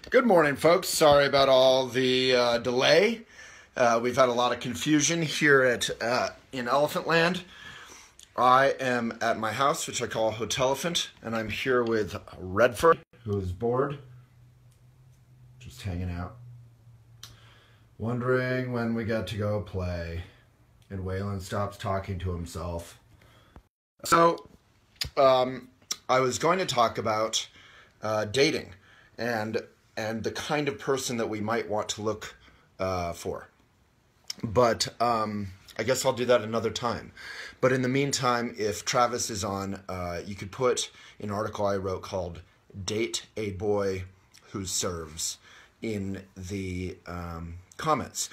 Good morning, folks. Sorry about all the delay. We've had a lot of confusion here in Elephant Land. I am at my house, which I call Hotelephant, and I'm here with Redford, who is bored, just hanging out, wondering when we get to go play, and Waylon stops talking to himself. So, I was going to talk about dating and the kind of person that we might want to look for. But I guess I'll do that another time. But in the meantime, if Travis is on, you could put an article I wrote called Date a Boy Who Serves in the comments.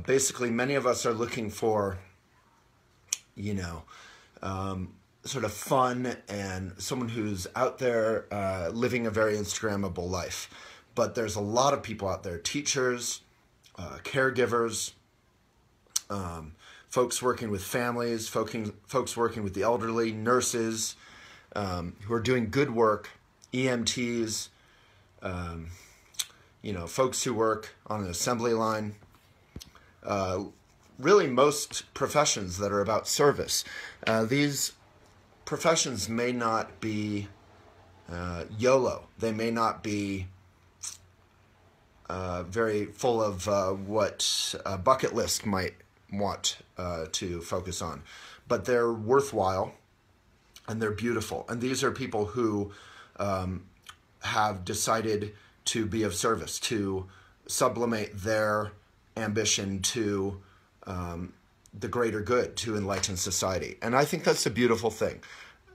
Basically, many of us are looking for, sort of fun and someone who's out there living a very Instagrammable life. But there's a lot of people out there, teachers, caregivers, folks working with families, folks working with the elderly, nurses who are doing good work, EMTs, folks who work on an assembly line, really most professions that are about service. These professions may not be YOLO. They may not be very full of what a bucket list might want to focus on. But they're worthwhile and they're beautiful. And these are people who have decided to be of service, to sublimate their ambition to the greater good, to enlighten society. And I think that's a beautiful thing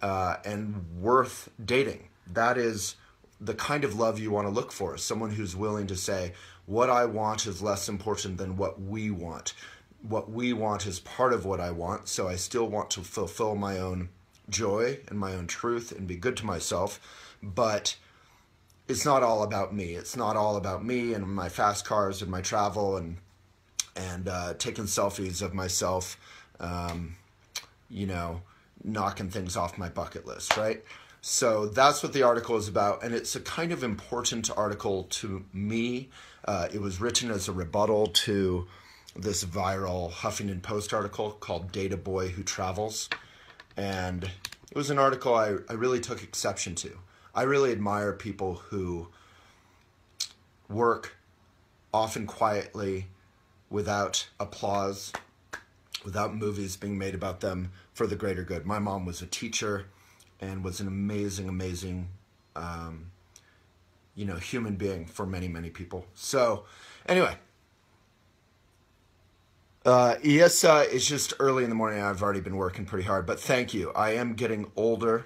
and worth dating. That is the kind of love you want to look for, someone who's willing to say, what I want is less important than what we want. What we want is part of what I want, so I still want to fulfill my own joy and my own truth and be good to myself, but it's not all about me. It's not all about me and my fast cars and my travel and taking selfies of myself, knocking things off my bucket list, right? So that's what the article is about, and it's a kind of important article to me. It was written as a rebuttal to this viral Huffington Post article called Date a Boy Who Travels, and it was an article I really took exception to. I really admire people who work often quietly, without applause, without movies being made about them, for the greater good. My mom was a teacher and was an amazing, amazing, human being for many, many people. So, anyway, it's just early in the morning. I've already been working pretty hard, but thank you. I am getting older,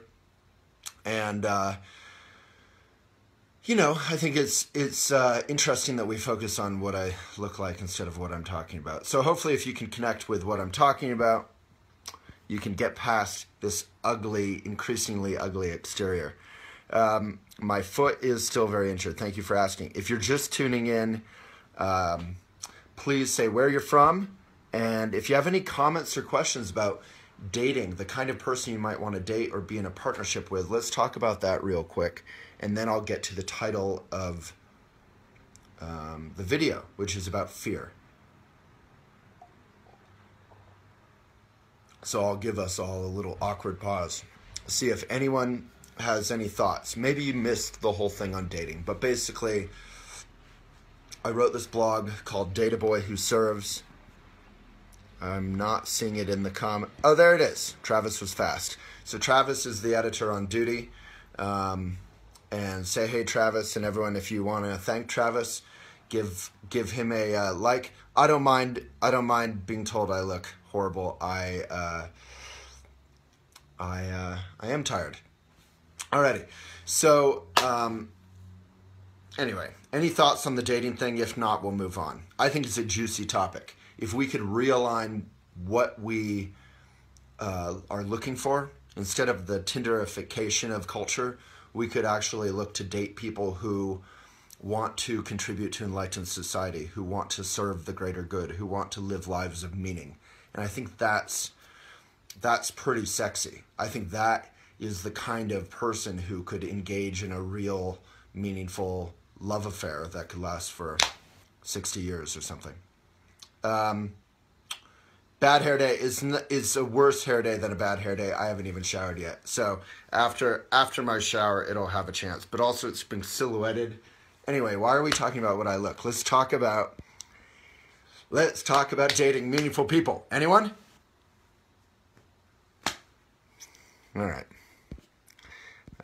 and I think it's interesting that we focus on what I look like instead of what I'm talking about. So hopefully, if you can connect with what I'm talking about, you can get past this ugly, increasingly ugly exterior. My foot is still very injured. Thank you for asking. If you're just tuning in, please say where you're from. And if you have any comments or questions about dating, the kind of person you might want to date or be in a partnership with, let's talk about that real quick. And then I'll get to the title of the video, which is about fear. So I'll give us all a little awkward pause. See if anyone has any thoughts. Maybe you missed the whole thing on dating, but basically, I wrote this blog called Date a Boy Who Serves. I'm not seeing it in the comment. Oh, there it is. Travis was fast. So Travis is the editor on duty. And say hey, Travis, and everyone, if you want to thank Travis, give him a like. I don't mind being told I look horrible. I am tired. Alrighty. So anyway, any thoughts on the dating thing? If not, we'll move on. I think it's a juicy topic. If we could realign what we are looking for, instead of the Tinderification of culture, we could actually look to date people who want to contribute to enlightened society, who want to serve the greater good, who want to live lives of meaning. And I think that's pretty sexy. I think that is the kind of person who could engage in a real, meaningful love affair that could last for 60 years or something. Bad hair day is a worse hair day than a bad hair day. I haven't even showered yet. So after my shower, it'll have a chance. But also it's been silhouetted. Anyway, why are we talking about what I look? Let's talk about dating meaningful people. Anyone? All right.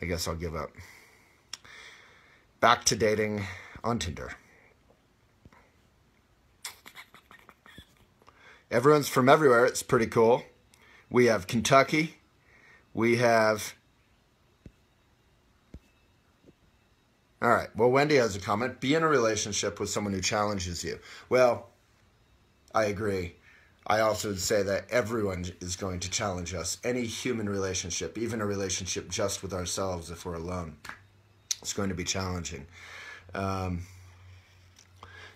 I guess I'll give up. Back to dating on Tinder. Everyone's from everywhere. It's pretty cool. We have Kentucky. We have... All right. Well, Wendy has a comment. Be in a relationship with someone who challenges you. Well, I agree. I also would say that everyone is going to challenge us. Any human relationship, even a relationship just with ourselves if we're alone, it's going to be challenging.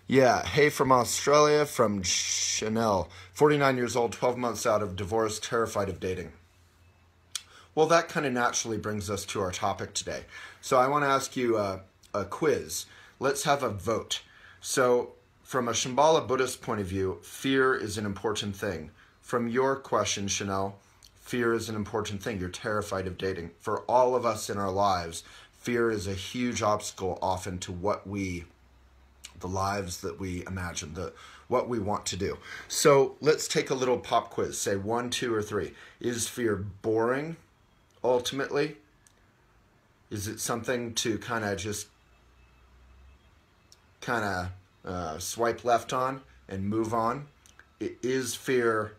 Yeah, hey from Australia, from Chanel. 49 years old, 12 months out of divorce, terrified of dating. Well, that kind of naturally brings us to our topic today. So I want to ask you a quiz. Let's have a vote. So from a Shambhala Buddhist point of view, fear is an important thing. From your question, Chanel, fear is an important thing. You're terrified of dating. For all of us in our lives, fear is a huge obstacle often to the lives that we imagine, what we want to do. So let's take a little pop quiz. Say 1, 2, or 3. Is fear boring, ultimately? Is it something to kind of swipe left on and move on? Is fear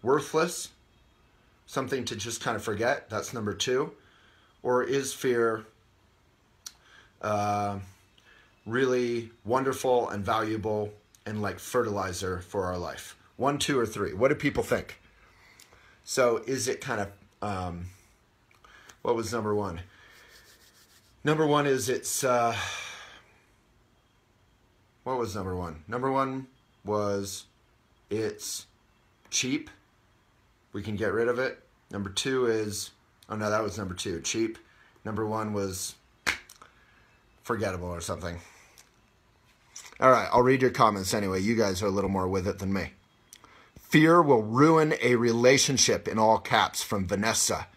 worthless? Something to just kind of forget? That's number 2. Or is fear really wonderful and valuable and like fertilizer for our life? 1, 2, or 3. What do people think? So is it kind of, what was number 1? Number 1 is what was number 1? Number 1 was it's cheap. We can get rid of it. Number 2 is, oh no, that was number 2, cheap. Number 1 was forgettable or something. All right, I'll read your comments anyway. You guys are a little more with it than me. Fear will ruin a relationship, in all caps, from Vanessa.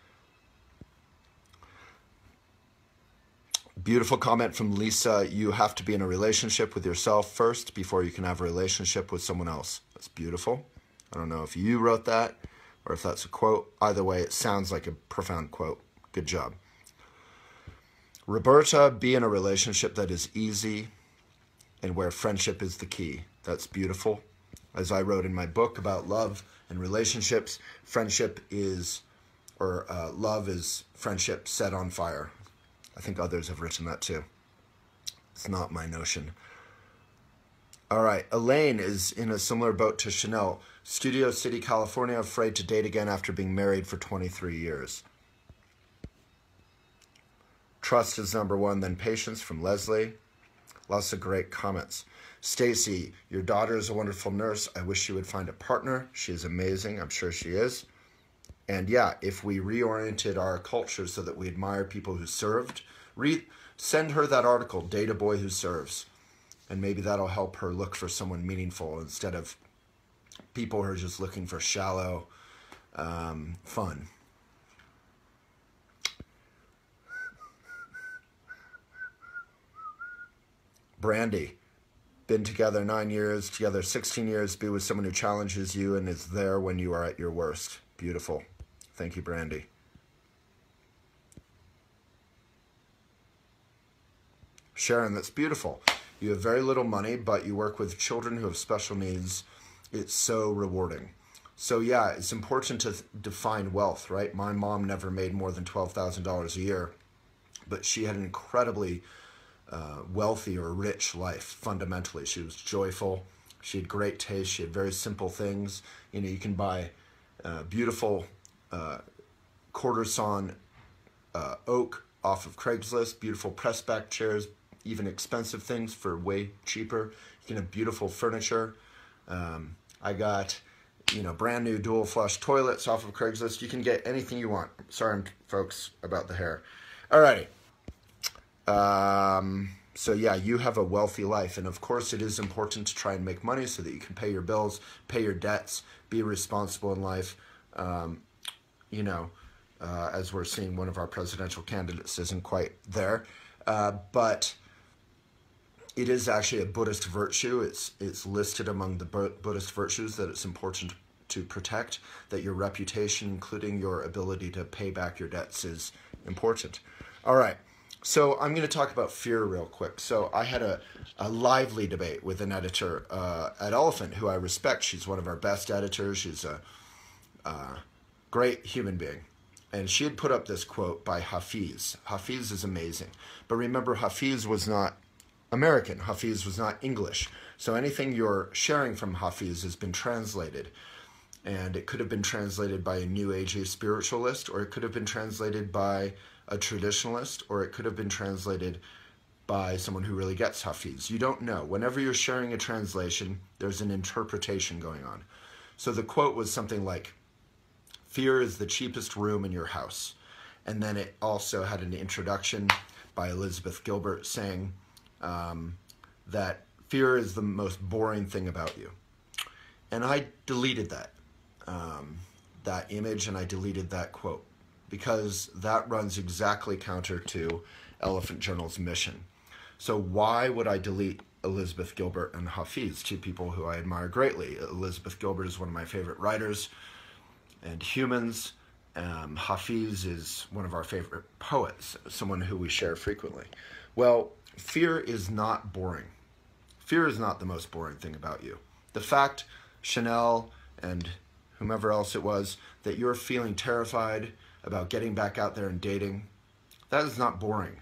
Beautiful comment from Lisa. You have to be in a relationship with yourself first before you can have a relationship with someone else. That's beautiful. I don't know if you wrote that or if that's a quote. Either way, it sounds like a profound quote. Good job. Roberta, be in a relationship that is easy and where friendship is the key. That's beautiful. As I wrote in my book about love and relationships, love is friendship set on fire. I think others have written that too. It's not my notion. All right, Elaine is in a similar boat to Chanel. Studio City, California, afraid to date again after being married for 23 years. Trust is number 1, then patience from Leslie. Lots of great comments. Stacy, your daughter is a wonderful nurse. I wish she would find a partner. She is amazing. I'm sure she is. And yeah, if we reoriented our culture so that we admire people who served, send her that article, Date a Boy Who Serves. And maybe that'll help her look for someone meaningful instead of people who are just looking for shallow fun. Brandy, been together 9 years, together 16 years, be with someone who challenges you and is there when you are at your worst. Beautiful. Thank you, Brandy. Sharon, that's beautiful. You have very little money, but you work with children who have special needs. It's so rewarding. So yeah, it's important to define wealth, right? My mom never made more than $12,000 a year, but she had an incredibly wealthy or rich life, fundamentally. She was joyful. She had great taste. She had very simple things. You know, you can buy beautiful quarter-sawn oak off of Craigslist, beautiful press-back chairs, even expensive things for way cheaper. You can have beautiful furniture. I got, brand new dual flush toilets off of Craigslist. You can get anything you want. Sorry, folks, about the hair. All righty. So yeah, you have a wealthy life. And of course it is important to try and make money so that you can pay your bills, pay your debts, be responsible in life. You know, as we're seeing, one of our presidential candidates isn't quite there. But it is actually a Buddhist virtue. It's listed among the Buddhist virtues that it's important to protect, that your reputation, including your ability to pay back your debts, is important. All right. So I'm going to talk about fear real quick. So I had a lively debate with an editor at Elephant who I respect. She's one of our best editors. She's a great human being. And she had put up this quote by Hafiz. Hafiz is amazing. But remember, Hafiz was not American. Hafiz was not English. So anything you're sharing from Hafiz has been translated. And it could have been translated by a New Age spiritualist, or it could have been translated by a traditionalist, or it could have been translated by someone who really gets Hafiz. You don't know. Whenever you're sharing a translation, there's an interpretation going on. So the quote was something like, "Fear is the cheapest room in your house." And then it also had an introduction by Elizabeth Gilbert saying that fear is the most boring thing about you. And I deleted that image, and I deleted that quote, because that runs exactly counter to Elephant Journal's mission. So why would I delete Elizabeth Gilbert and Hafiz, two people who I admire greatly? Elizabeth Gilbert is one of my favorite writers and humans. Hafiz is one of our favorite poets, someone who we share frequently. Well, fear is not boring. Fear is not the most boring thing about you. The fact, Chanel and whomever else it was, that you're feeling terrified about getting back out there and dating, that is not boring.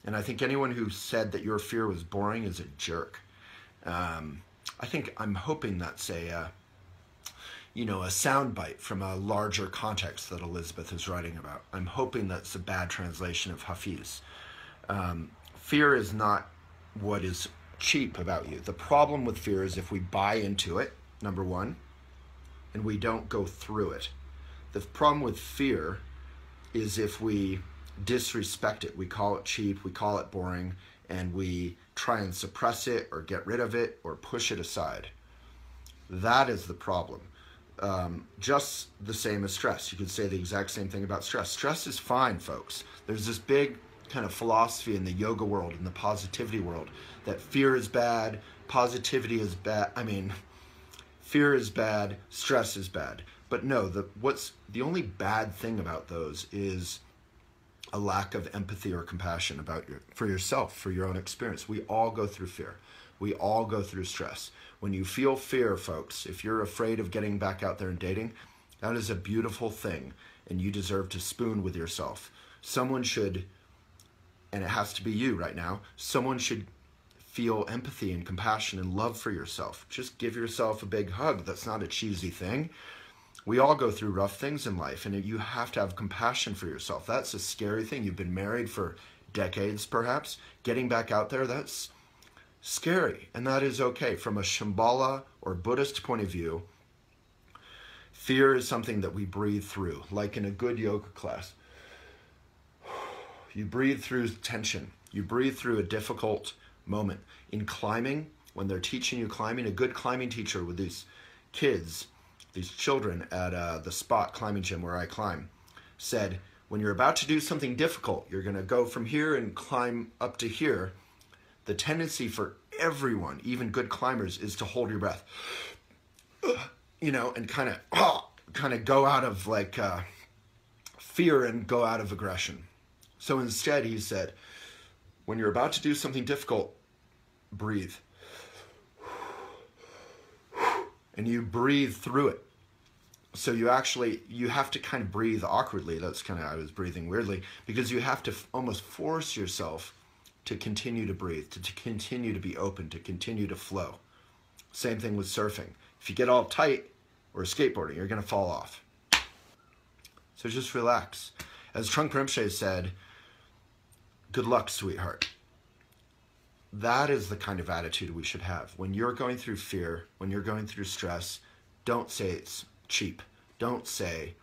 And I think anyone who said that your fear was boring is a jerk. I'm hoping that's a soundbite from a larger context that Elizabeth is writing about. I'm hoping that's a bad translation of Hafiz. Fear is not what is cheap about you. The problem with fear is if we buy into it, number one, and we don't go through it. The problem with fear is if we disrespect it. We call it cheap, we call it boring, and we try and suppress it or get rid of it or push it aside. That is the problem. Just the same as stress. You could say the exact same thing about stress. Stress is fine, folks. There's this big kind of philosophy in the yoga world, in the positivity world, that fear is bad, positivity is bad. Fear is bad, stress is bad. But no, the only bad thing about those is a lack of empathy or compassion for yourself, for your own experience. We all go through fear. We all go through stress. When you feel fear, folks, if you're afraid of getting back out there and dating, that is a beautiful thing, and you deserve to spoon with yourself. Someone should, and it has to be you right now, someone should feel empathy and compassion and love for yourself. Just give yourself a big hug. That's not a cheesy thing. We all go through rough things in life, and you have to have compassion for yourself. That's a scary thing. You've been married for decades, perhaps. Getting back out there, that's scary, and that is okay. From a Shambhala or Buddhist point of view, fear is something that we breathe through, like in a good yoga class. You breathe through tension. You breathe through a difficult moment. In climbing, when they're teaching you climbing, a good climbing teacher with these kids, these children at the Spot climbing gym where I climb, said, when you're about to do something difficult, you're going to go from here and climb up to here. The tendency for everyone, even good climbers, is to hold your breath, and kind of go out of fear and go out of aggression. So instead, he said, when you're about to do something difficult, breathe. And you breathe through it. So you have to kind of breathe awkwardly. I was breathing weirdly, because you have to almost force yourself to continue to breathe, to continue to be open, to continue to flow. Same thing with surfing. If you get all tight, or skateboarding, you're going to fall off. So just relax. As Trungpa Rinpoche said, good luck, sweetheart. That is the kind of attitude we should have. When you're going through fear, when you're going through stress, don't say it's cheap. Don't say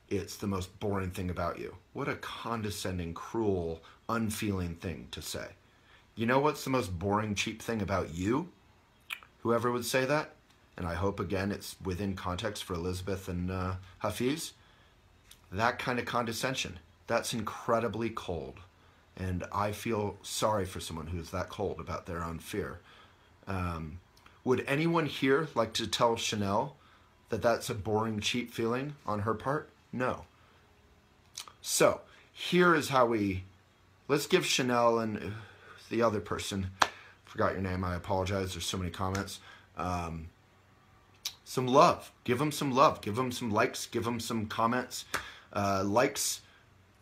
it's the most boring thing about you. What a condescending, cruel, unfeeling thing to say. You know what's the most boring, cheap thing about you? Whoever would say that, and I hope, again, it's within context for Elizabeth and Hafiz, that kind of condescension, that's incredibly cold. And I feel sorry for someone who's that cold about their own fear. Would anyone here like to tell Chanel that that's a boring, cheap feeling on her part? No. So, here is how let's give Chanel and the other person, forgot your name, I apologize, there's so many comments, some love. Give them some love. Give them some likes. Give them some comments. Likes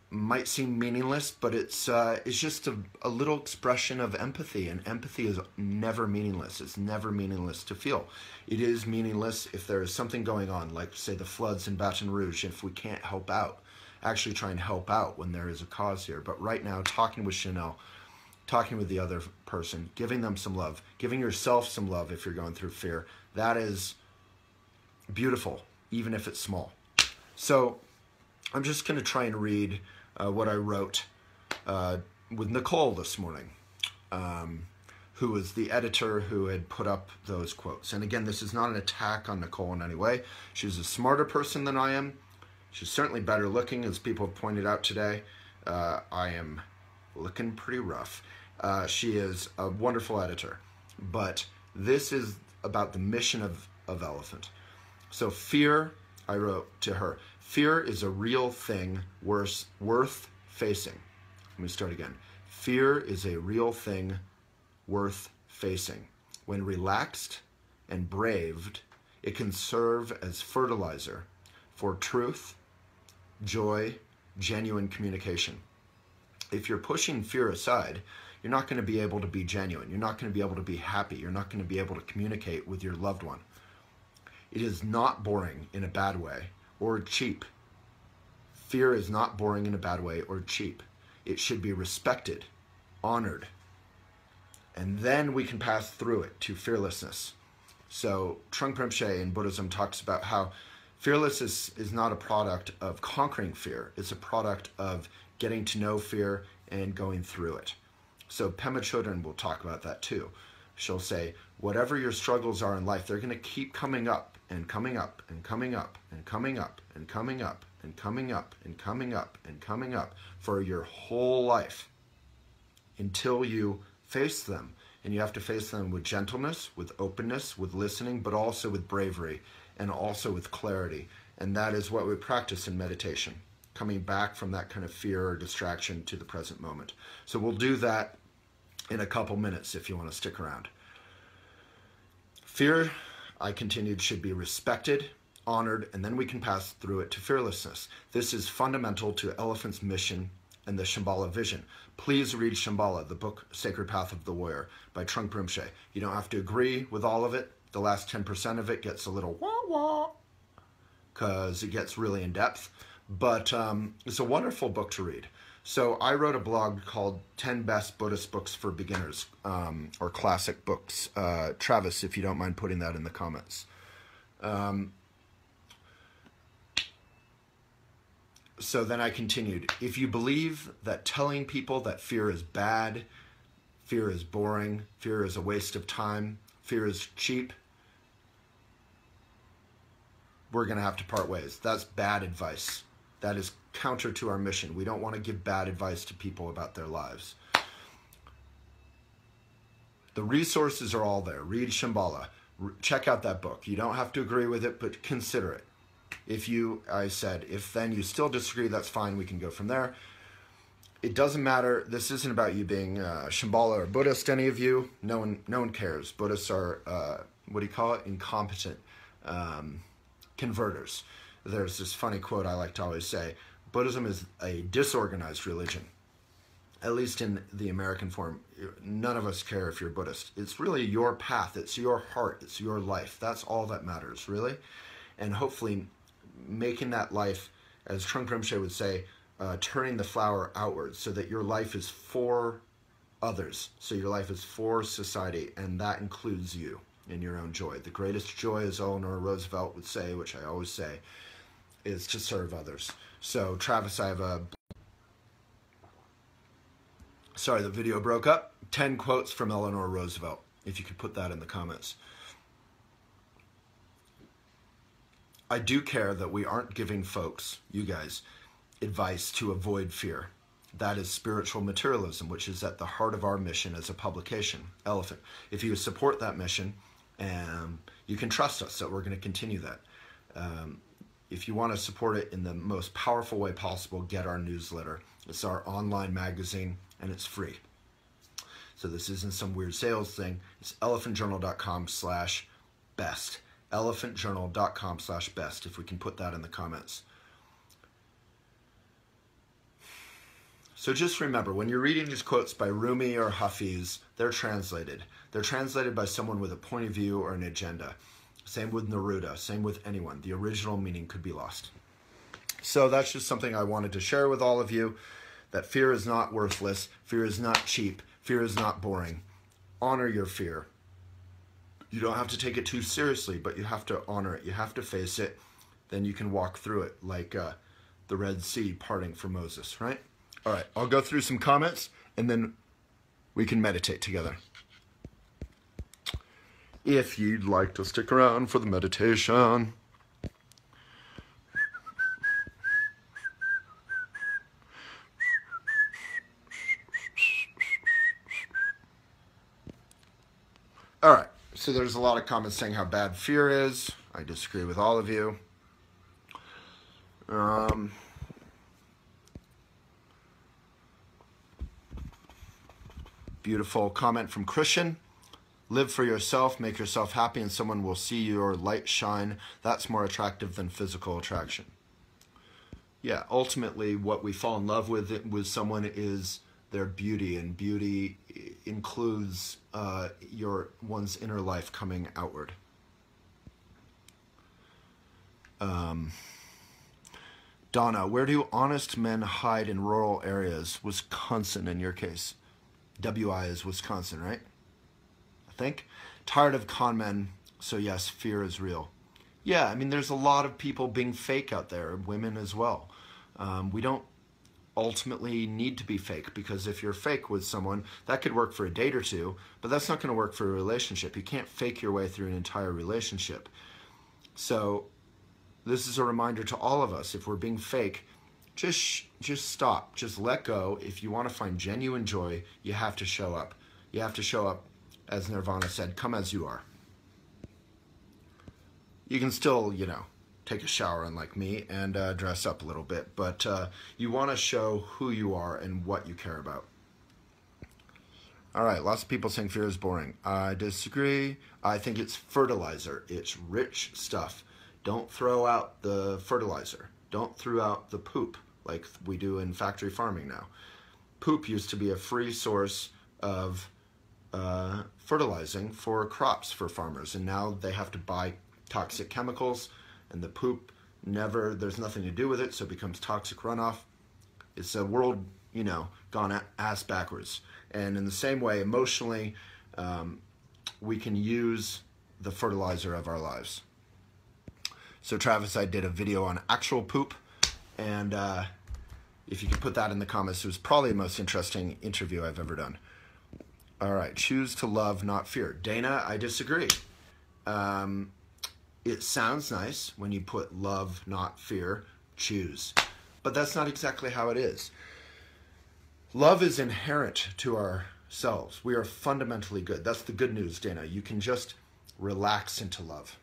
might seem meaningless, but it's just a little expression of empathy, and empathy is never meaningless. It's never meaningless to feel. It is meaningless if there is something going on, like, say, the floods in Baton Rouge, if we can't help out. Actually try and help out when there is a cause here. But right now, talking with Chanel, talking with the other person, giving them some love, giving yourself some love if you're going through fear, that is beautiful, even if it's small. So I'm just going to try and read what I wrote with Nicole this morning, who was the editor who had put up those quotes. And again, this is not an attack on Nicole in any way. She's a smarter person than I am. She's certainly better looking, as people have pointed out today. I am looking pretty rough. She is a wonderful editor. But this is about the mission of Elephant. So fear, I wrote to her, fear is a real thing worth facing. Let me start again. Fear is a real thing worth facing. When relaxed and braved, it can serve as fertilizer for truth, joy, genuine communication. If you're pushing fear aside, you're not going to be able to be genuine. You're not going to be able to be happy. You're not going to be able to communicate with your loved one. It is not boring in a bad way or cheap. Fear is not boring in a bad way or cheap. It should be respected, honored, and then we can pass through it to fearlessness. So Trungpa Rinpoche in Buddhism talks about how fearlessness is not a product of conquering fear. It's a product of getting to know fear and going through it. So Pema Chodron will talk about that too. She'll say, whatever your struggles are in life, they're going to keep coming up and coming up and coming up and coming up and coming up and coming up and coming up and coming up for your whole life until you face them. And you have to face them with gentleness, with openness, with listening, but also with bravery and also with clarity. And that is what we practice in meditation, coming back from that kind of fear or distraction to the present moment. So we'll do that in a couple minutes if you want to stick around. Fear, I continued, should be respected, honored, and then we can pass through it to fearlessness. This is fundamental to Elephant's mission and the Shambhala vision. Please read Shambhala, the book Sacred Path of the Warrior by Trungpa Rinpoche. You don't have to agree with all of it. The last 10% of it gets a little wah-wah because it gets really in-depth. But it's a wonderful book to read. So I wrote a blog called 10 Best Buddhist Books for Beginners, or Classic Books. Travis, if you don't mind putting that in the comments. So then I continued. If you believe that telling people that fear is bad, fear is boring, fear is a waste of time, fear is cheap, we're going to have to part ways. That's bad advice. That is counter to our mission. We don't want to give bad advice to people about their lives. The resources are all there. Read Shambhala. Check out that book. You don't have to agree with it, but consider it. If then you still disagree, that's fine. We can go from there. It doesn't matter. This isn't about you being Shambhala or Buddhist, any of you. No one cares. Buddhists are, incompetent converters. There's this funny quote I like to always say, Buddhism is a disorganized religion. At least in the American form, none of us care if you're Buddhist. It's really your path. It's your heart. It's your life. That's all that matters, really. And hopefully making that life, as Trungpa Rinpoche would say, turning the flower outwards so that your life is for others. So your life is for society, and that includes you in your own joy. The greatest joy, as Eleanor Roosevelt would say, which I always say, is to serve others. So Travis, I have sorry, the video broke up. 10 quotes from Eleanor Roosevelt, if you could put that in the comments. I do care that we aren't giving folks, you guys, advice to avoid fear. That is spiritual materialism, which is at the heart of our mission as a publication, Elephant. If you support that mission, you can trust us that we're going to continue that. If you want to support it in the most powerful way possible, get our newsletter. It's our online magazine, and it's free. So this isn't some weird sales thing. It's elephantjournal.com/best. elephantjournal.com/best, if we can put that in the comments. So just remember, when you're reading these quotes by Rumi or Hafiz, they're translated. They're translated by someone with a point of view or an agenda. Same with Neruda, same with anyone. The original meaning could be lost. So that's just something I wanted to share with all of you, that fear is not worthless, fear is not cheap, fear is not boring. Honor your fear. You don't have to take it too seriously, but you have to honor it. You have to face it. Then you can walk through it like the Red Sea parting for Moses, right? All right, I'll go through some comments, and then we can meditate together. If you'd like to stick around for the meditation. All right, so there's a lot of comments saying how bad fear is. I disagree with all of you. Beautiful comment from Christian. Live for yourself, make yourself happy, and someone will see your light shine. That's more attractive than physical attraction. Yeah, ultimately what we fall in love with someone is their beauty, and beauty includes one's inner life coming outward. Donna, where do honest men hide in rural areas? Wisconsin in your case. WI is Wisconsin, right? I think. Tired of con men, so yes, fear is real. Yeah, I mean, there's a lot of people being fake out there, women as well. We don't ultimately need to be fake, because if you're fake with someone, that could work for a date or two, but that's not going to work for a relationship. You can't fake your way through an entire relationship. So this is a reminder to all of us, if we're being fake, just stop, just let go. If you want to find genuine joy, you have to show up. You have to show up, as Nirvana said, come as you are. You can still, take a shower unlike me and dress up a little bit, but you want to show who you are and what you care about. All right, lots of people saying fear is boring. I disagree. I think it's fertilizer. It's rich stuff. Don't throw out the fertilizer. Don't throw out the poop like we do in factory farming now. Poop used to be a free source of fertilizing for crops for farmers, and now they have to buy toxic chemicals, and the poop there's nothing to do with it, so it becomes toxic runoff. It's a world, gone ass backwards. And in the same way, emotionally, we can use the fertilizer of our lives. So Travis, I did a video on actual poop, and if you could put that in the comments, it was probably the most interesting interview I've ever done. All right, choose to love, not fear. Dana, I disagree. It sounds nice when you put love, not fear, choose. But that's not exactly how it is. Love is inherent to ourselves. We are fundamentally good. That's the good news, Dana. You can just relax into love.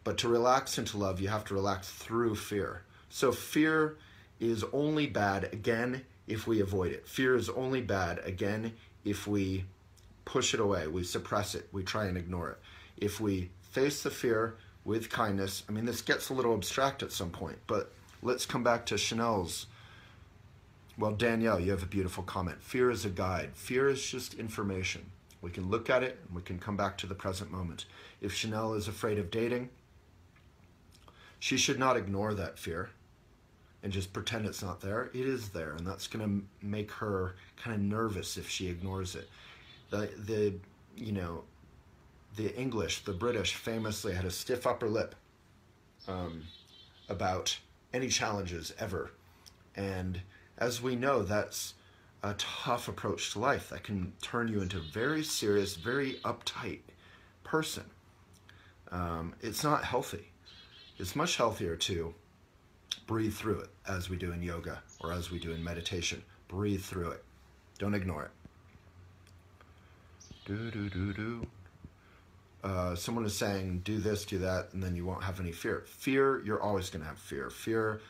But to relax into love, you have to relax through fear. So fear is only bad, again, if we avoid it. Fear is only bad, again, if we push it away, we suppress it, we try and ignore it. If we face the fear with kindness, I mean, this gets a little abstract at some point, but let's come back to Chanel's. Well, Danielle, you have a beautiful comment. Fear is a guide. Fear is just information. We can look at it and we can come back to the present moment. If Chanel is afraid of dating, she should not ignore that fear and just pretend it's not there. It is there, and that's going to make her kind of nervous if she ignores it. The English, the British famously had a stiff upper lip. about any challenges ever. And as we know, that's a tough approach to life that can turn you into a very serious, very uptight person. It's not healthy. It's much healthier to breathe through it, as we do in yoga or as we do in meditation. Breathe through it. Don't ignore it. Someone is saying, do this, do that, and then you won't have any fear. Fear, you're always going to have fear. Fear,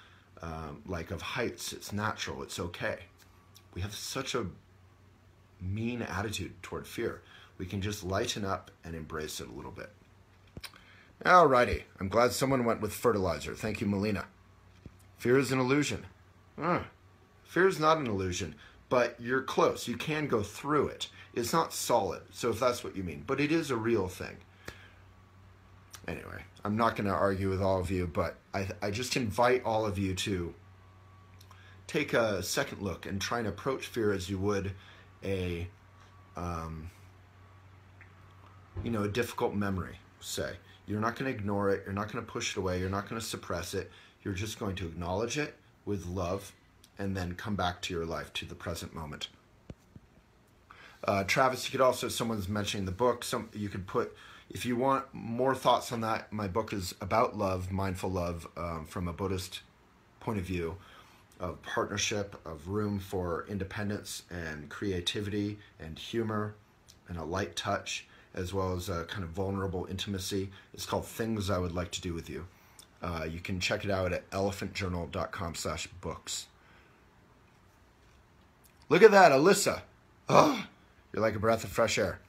like of heights, it's natural, it's okay. We have such a mean attitude toward fear. We can just lighten up and embrace it a little bit. Alrighty, I'm glad someone went with fertilizer. Thank you, Melina. Fear is an illusion. Fear is not an illusion, but you're close. You can go through it. It's not solid, so if that's what you mean. But it is a real thing. Anyway, I'm not going to argue with all of you, but I just invite all of you to take a second look and try and approach fear as you would a difficult memory, say. You're not going to ignore it. You're not going to push it away. You're not going to suppress it. You're just going to acknowledge it with love and then come back to your life, to the present moment. Travis, you could also, someone's mentioning the book. You could put, if you want more thoughts on that, my book is about love, mindful love, from a Buddhist point of view, of partnership, of room for independence and creativity and humor and a light touch, as well as a kind of vulnerable intimacy. It's called Things I Would Like to Do With You. You can check it out at elephantjournal.com/books. Look at that, Alyssa. Oh, you're like a breath of fresh air.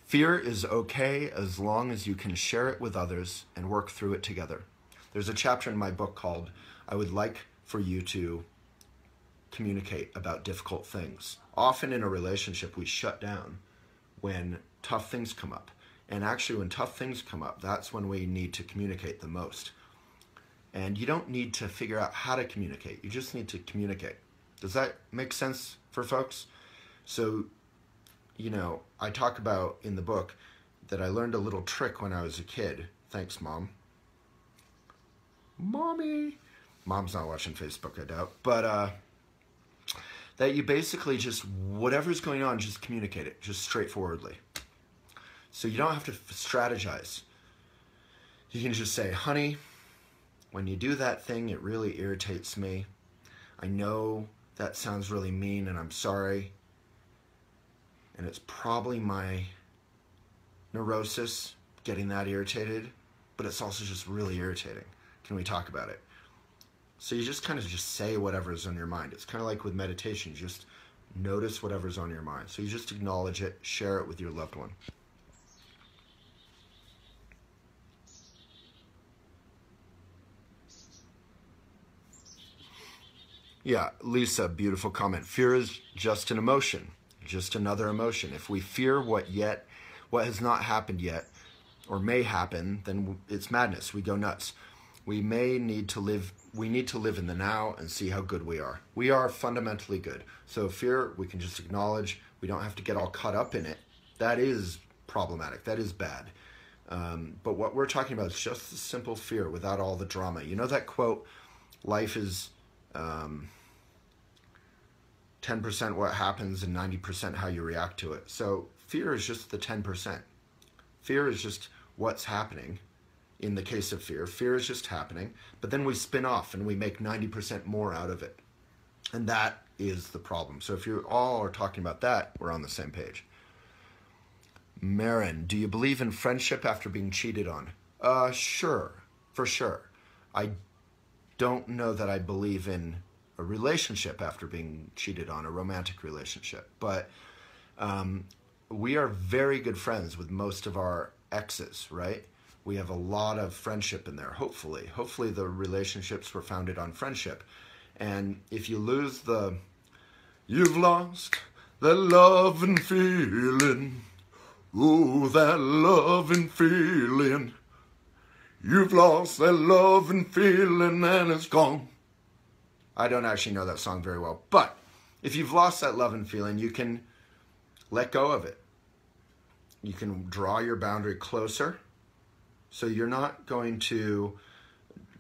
Fear is okay as long as you can share it with others and work through it together. There's a chapter in my book called I Would Like for You to Communicate About Difficult Things. Often in a relationship, we shut down when tough things come up. And actually, when tough things come up, that's when we need to communicate the most. And you don't need to figure out how to communicate. You just need to communicate. Does that make sense for folks? So, I talk about in the book that I learned a little trick when I was a kid. Thanks, Mom. Mommy. Mom's not watching Facebook, I doubt. But that you basically just, whatever's going on, just communicate it, just straightforwardly. So you don't have to strategize. You can just say, honey, when you do that thing, it really irritates me. I know that sounds really mean and I'm sorry. And it's probably my neurosis getting that irritated, but it's also just really irritating. Can we talk about it? So you just kind of just say whatever's on your mind. It's kind of like with meditation. You just notice whatever's on your mind. So you just acknowledge it, share it with your loved one. Yeah, Lisa, beautiful comment. Fear is just an emotion, just another emotion. If we fear what has not happened yet, or may happen, then it's madness. We go nuts. We need to live in the now and see how good we are. We are fundamentally good. So fear, we can just acknowledge. We don't have to get all caught up in it. That is problematic. That is bad. But what we're talking about is just the simple fear without all the drama. You know that quote, life is 10% what happens and 90% how you react to it. So fear is just the 10%. Fear is just what's happening. In the case of fear is just happening, but then we spin off and we make 90% more out of it. And that is the problem. So if you all are talking about that, we're on the same page. Marin, do you believe in friendship after being cheated on? Sure, for sure. I don't know that I believe in a relationship after being cheated on, a romantic relationship, but we are very good friends with most of our exes, right? We have a lot of friendship in there, hopefully. Hopefully the relationships were founded on friendship. And if you lose you've lost that love and feeling. Oh, that love and feeling. You've lost that love and feeling and it's gone. I don't actually know that song very well. But if you've lost that love and feeling, you can let go of it. You can draw your boundary closer. So you're not going to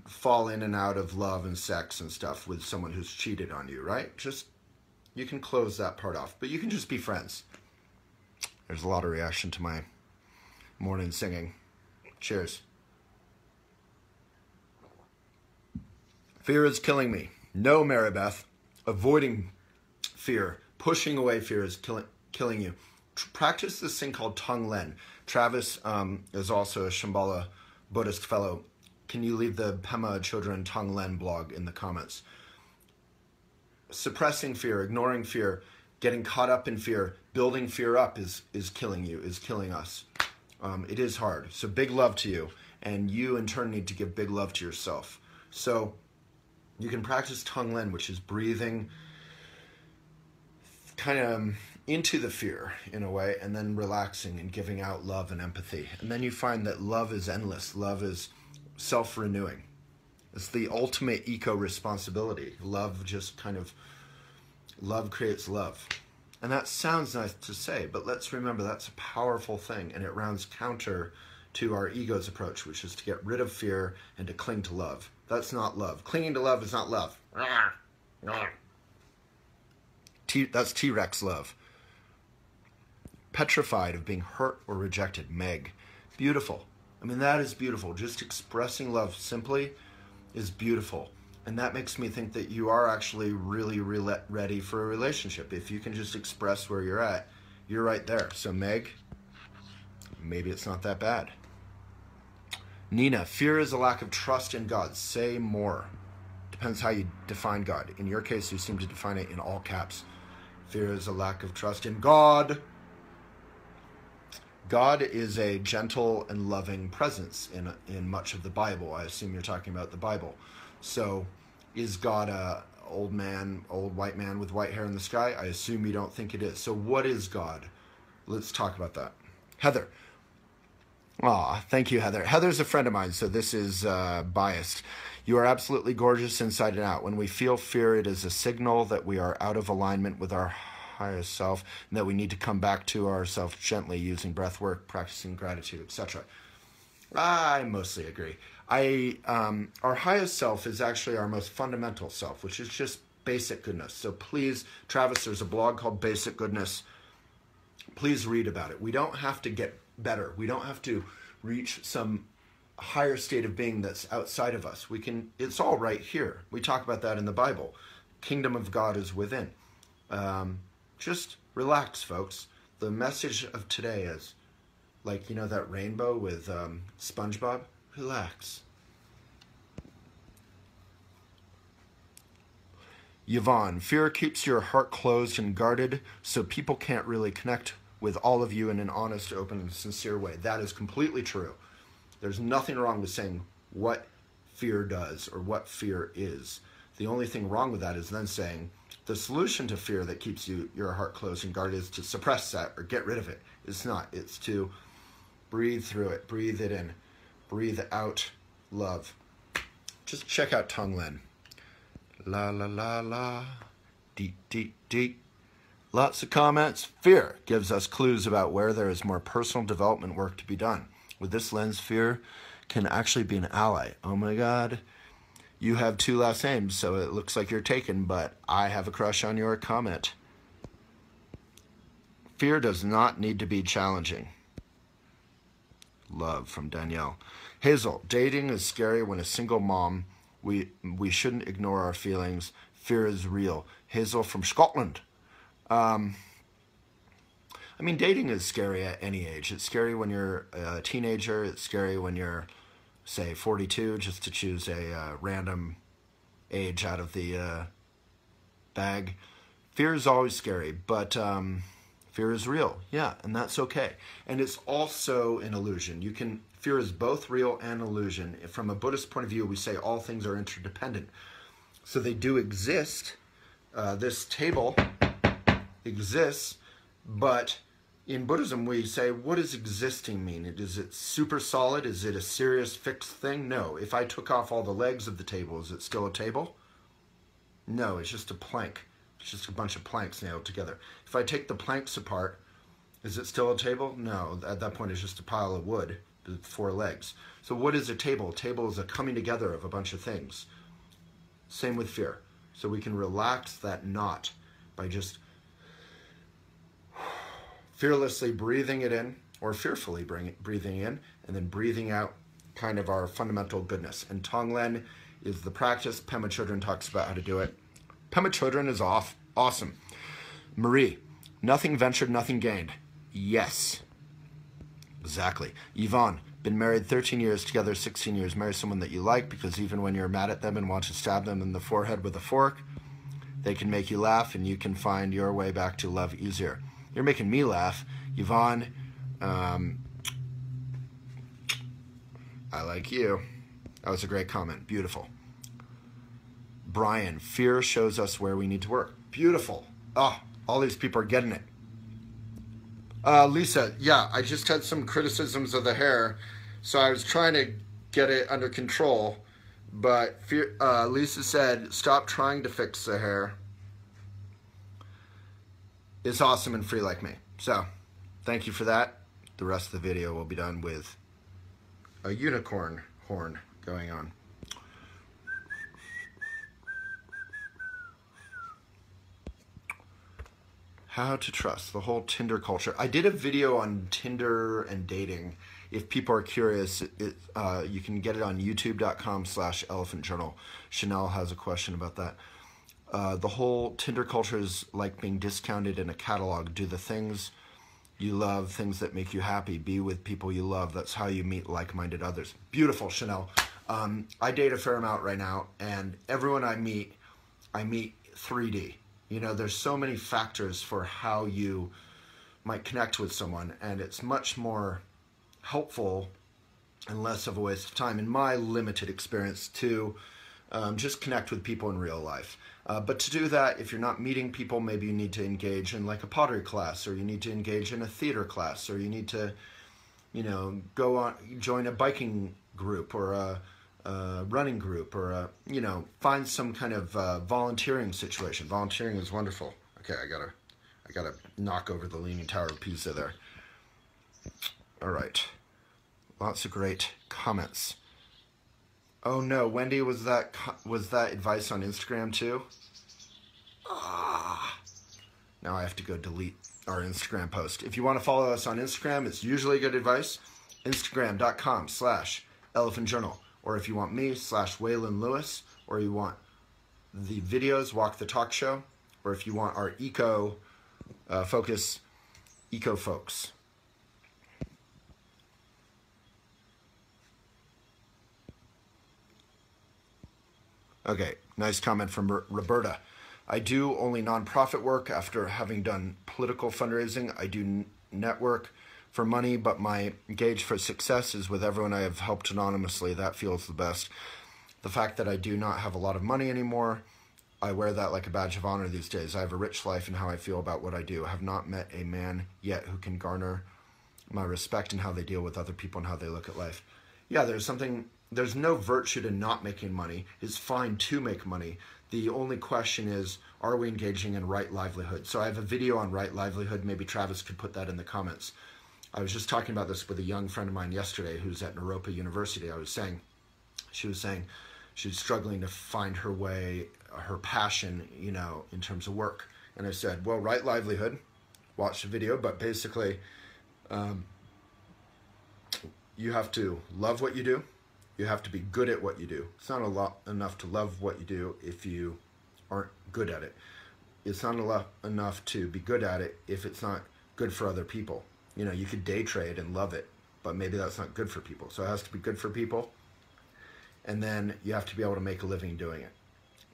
fall in and out of love and sex and stuff with someone who's cheated on you, right? Just, you can close that part off, but you can just be friends. There's a lot of reaction to my morning singing. Cheers. Fear is killing me. No, Maribeth. Avoiding fear, pushing away fear is killing you. Practice this thing called Tonglen. Travis is also a Shambhala Buddhist fellow. Can you leave the Pema Children Tonglen blog in the comments? Suppressing fear, ignoring fear, getting caught up in fear, building fear up is killing you, is killing us. It is hard. So big love to you. And you in turn need to give big love to yourself. So you can practice Tonglen, which is breathing kind of into the fear in a way, and then relaxing and giving out love and empathy. And then you find that love is endless. Love is self-renewing. It's the ultimate eco-responsibility. Love just kind of, love creates love. And that sounds nice to say, but let's remember that's a powerful thing, and it runs counter to our ego's approach, which is to get rid of fear and to cling to love. That's not love. Clinging to love is not love. That's T-Rex love. Petrified of being hurt or rejected. Meg. Beautiful. I mean, that is beautiful. Just expressing love simply is beautiful. And that makes me think that you are actually really ready for a relationship. If you can just express where you're at, you're right there. So Meg, maybe it's not that bad. Nina, fear is a lack of trust in God. Say more. Depends how you define God. In your case, you seem to define it in all caps. Fear is a lack of trust in God. God is a gentle and loving presence in much of the Bible. I assume you're talking about the Bible. So is God a old white man with white hair in the sky? I assume you don't think it is. So what is God? Let's talk about that. Heather. Aw, thank you, Heather. Heather's a friend of mine, so this is biased. You are absolutely gorgeous inside and out. When we feel fear, it is a signal that we are out of alignment with our highest self and that we need to come back to ourselves gently using breath work, practicing gratitude, etc. I mostly agree. Our highest self is actually our most fundamental self, which is just basic goodness. So please, Travis, there's a blog called Basic Goodness. Please read about it. We don't have to get better. We don't have to reach some higher state of being that's outside of us. It's all right here. We talk about that in the Bible. Kingdom of God is within. Just relax, folks. The message of today is, like, you know that rainbow with SpongeBob? Relax. Yvonne, fear keeps your heart closed and guarded so people can't really connect with all of you in an honest, open, and sincere way. That is completely true. There's nothing wrong with saying what fear does or what fear is. The only thing wrong with that is then saying the solution to fear that keeps your heart closed and guarded is to suppress that or get rid of it. It's not. It's to breathe through it, breathe it in, breathe out love. Just check out Tonglen. La la la la, deep deep deep. Lots of comments. Fear gives us clues about where there is more personal development work to be done. With this lens, fear can actually be an ally. Oh my God, you have 2 last names, so it looks like you're taken, but I have a crush on your comment. Fear does not need to be challenging. Love from Danielle. Hazel, dating is scary when a single mom. We shouldn't ignore our feelings. Fear is real. Hazel from Scotland. I mean, dating is scary at any age. It's scary when you're a teenager. It's scary when you're, say, 42, just to choose a random age out of the bag. Fear is always scary, but fear is real. Yeah, and that's okay. And it's also an illusion. Fear is both real and illusion. From a Buddhist point of view, we say all things are interdependent. So they do exist. This table exists, but in Buddhism we say, what does existing mean? Is it super solid? Is it a serious fixed thing? No. If I took off all the legs of the table, is it still a table? No, it's just a plank. It's just a bunch of planks nailed together. If I take the planks apart, is it still a table? No. At that point, it's just a pile of wood. the 4 legs. So what is a table? A table is a coming together of a bunch of things. Same with fear. So we can relax that knot by just fearlessly breathing it in, or fearfully breathing in, and then breathing out kind of our fundamental goodness. And Tonglen is the practice. Pema Chodron talks about how to do it. Pema Chodron is awesome. Marie, nothing ventured, nothing gained. Yes. Exactly. Yvonne, been married 13 years, together 16 years. Marry someone that you like, because even when you're mad at them and want to stab them in the forehead with a fork, they can make you laugh, and you can find your way back to love easier. You're making me laugh. Yvonne, I like you. That was a great comment. Beautiful. Brian, fear shows us where we need to work. Beautiful. Oh, all these people are getting it. Lisa, yeah, I just had some criticisms of the hair, so I was trying to get it under control, but Lisa said, stop trying to fix the hair. It's awesome and free like me. So, thank you for that. The rest of the video will be done with a unicorn horn going on. How to trust, the whole Tinder culture. I did a video on Tinder and dating. If people are curious, you can get it on youtube.com/elephantjournal. Chanel has a question about that. The whole Tinder culture is like being discounted in a catalog. Do the things you love, things that make you happy. Be with people you love. That's how you meet like-minded others. Beautiful, Chanel. I date a fair amount right now, and everyone I meet 3D. You know, there's so many factors for how you might connect with someone, and it's much more helpful and less of a waste of time, in my limited experience, to just connect with people in real life. But to do that, if you're not meeting people, maybe you need to engage in like a pottery class, or you need to engage in a theater class, or you need to, you know, join a biking group or a running group, or you know, find some kind of volunteering situation. Volunteering is wonderful. Okay, I gotta knock over the Leaning Tower of Pisa there. All right, lots of great comments. Oh no, Wendy, was that advice on Instagram too? Now I have to go delete our Instagram post. If you want to follow us on Instagram, it's usually good advice. Instagram.com/elephantjournal. Or if you want me, /Waylon Lewis, or you want the videos, Walk the Talk Show, or if you want our focus, Eco Folks. Okay, nice comment from Roberta. I do only nonprofit work. After having done political fundraising, I do network for money, but my gauge for success is with everyone I have helped anonymously. That feels the best. The fact that I do not have a lot of money anymore, I wear that like a badge of honor these days. I have a rich life in how I feel about what I do. I have not met a man yet who can garner my respect in how they deal with other people and how they look at life. Yeah, there's no virtue to not making money. It's fine to make money. The only question is, are we engaging in right livelihood? So I have a video on right livelihood. Maybe Travis could put that in the comments. I was just talking about this with a young friend of mine yesterday who's at Naropa University. She was saying she's struggling to find her way, her passion, you know, in terms of work. And I said, well, right livelihood, watch the video, but basically you have to love what you do. You have to be good at what you do. It's not enough to love what you do if you aren't good at it. It's not enough to be good at it if it's not good for other people. You know, you could day trade and love it, but maybe that's not good for people. So it has to be good for people. And then you have to be able to make a living doing it.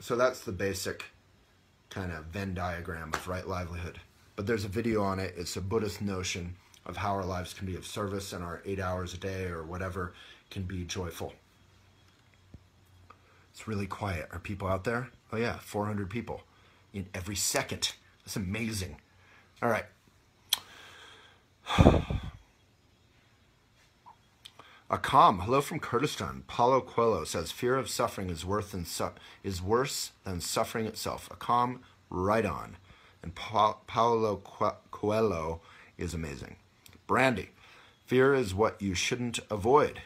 So that's the basic kind of Venn diagram of right livelihood. But there's a video on it. It's a Buddhist notion of how our lives can be of service, and our 8 hours a day or whatever can be joyful. It's really quiet. Are people out there? Oh yeah, 400 people in every second. That's amazing. All right. Akam, hello from Kurdistan. Paulo Coelho says, fear of suffering is worse than suffering itself. Akam, right on. And Paulo Coelho is amazing. Brandy, Fear is what you shouldn't avoid.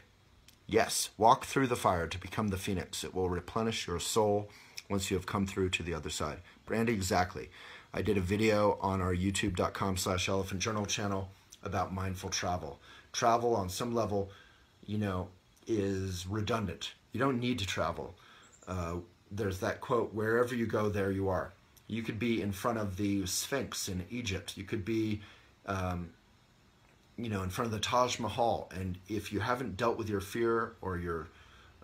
Yes, walk through the fire to become the phoenix. It will replenish your soul once you have come through to the other side. Brandy, exactly. I did a video on our youtube.com/elephantjournal channel about mindful travel. Travel on some level, is redundant. You don't need to travel. There's that quote, wherever you go, there you are. You could be in front of the Sphinx in Egypt. You could be, in front of the Taj Mahal. And if you haven't dealt with your fear or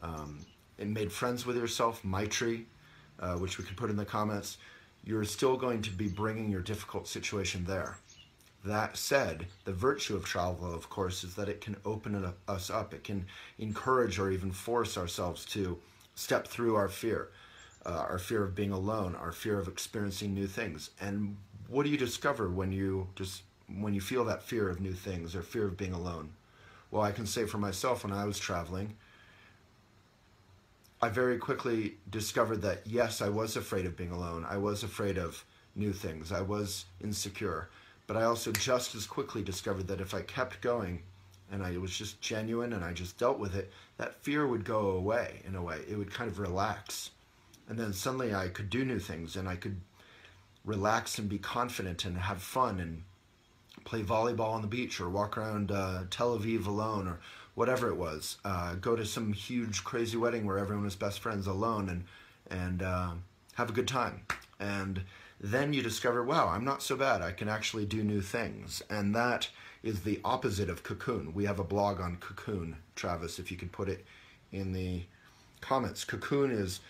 and made friends with yourself, Maitri, which we could put in the comments, you're still going to be bringing your difficult situation there. That said, the virtue of travel, of course, is that it can open us up. It can encourage or even force ourselves to step through our fear of being alone, our fear of experiencing new things. And what do you discover when you feel that fear of new things or fear of being alone? Well, I can say for myself, when I was traveling, I very quickly discovered that, yes, I was afraid of being alone. I was afraid of new things. I was insecure. But I also just as quickly discovered that if I kept going and I was just genuine and I just dealt with it, that fear would go away in a way. It would kind of relax. And then suddenly I could do new things and I could relax and be confident and have fun and play volleyball on the beach or walk around Tel Aviv alone or whatever it was. Go to some huge crazy wedding where everyone was best friends alone and have a good time. And then you discover, wow, I'm not so bad. I can actually do new things. And that is the opposite of cocoon. We have a blog on cocoon, Travis, if you could put it in the comments. Cocoon is,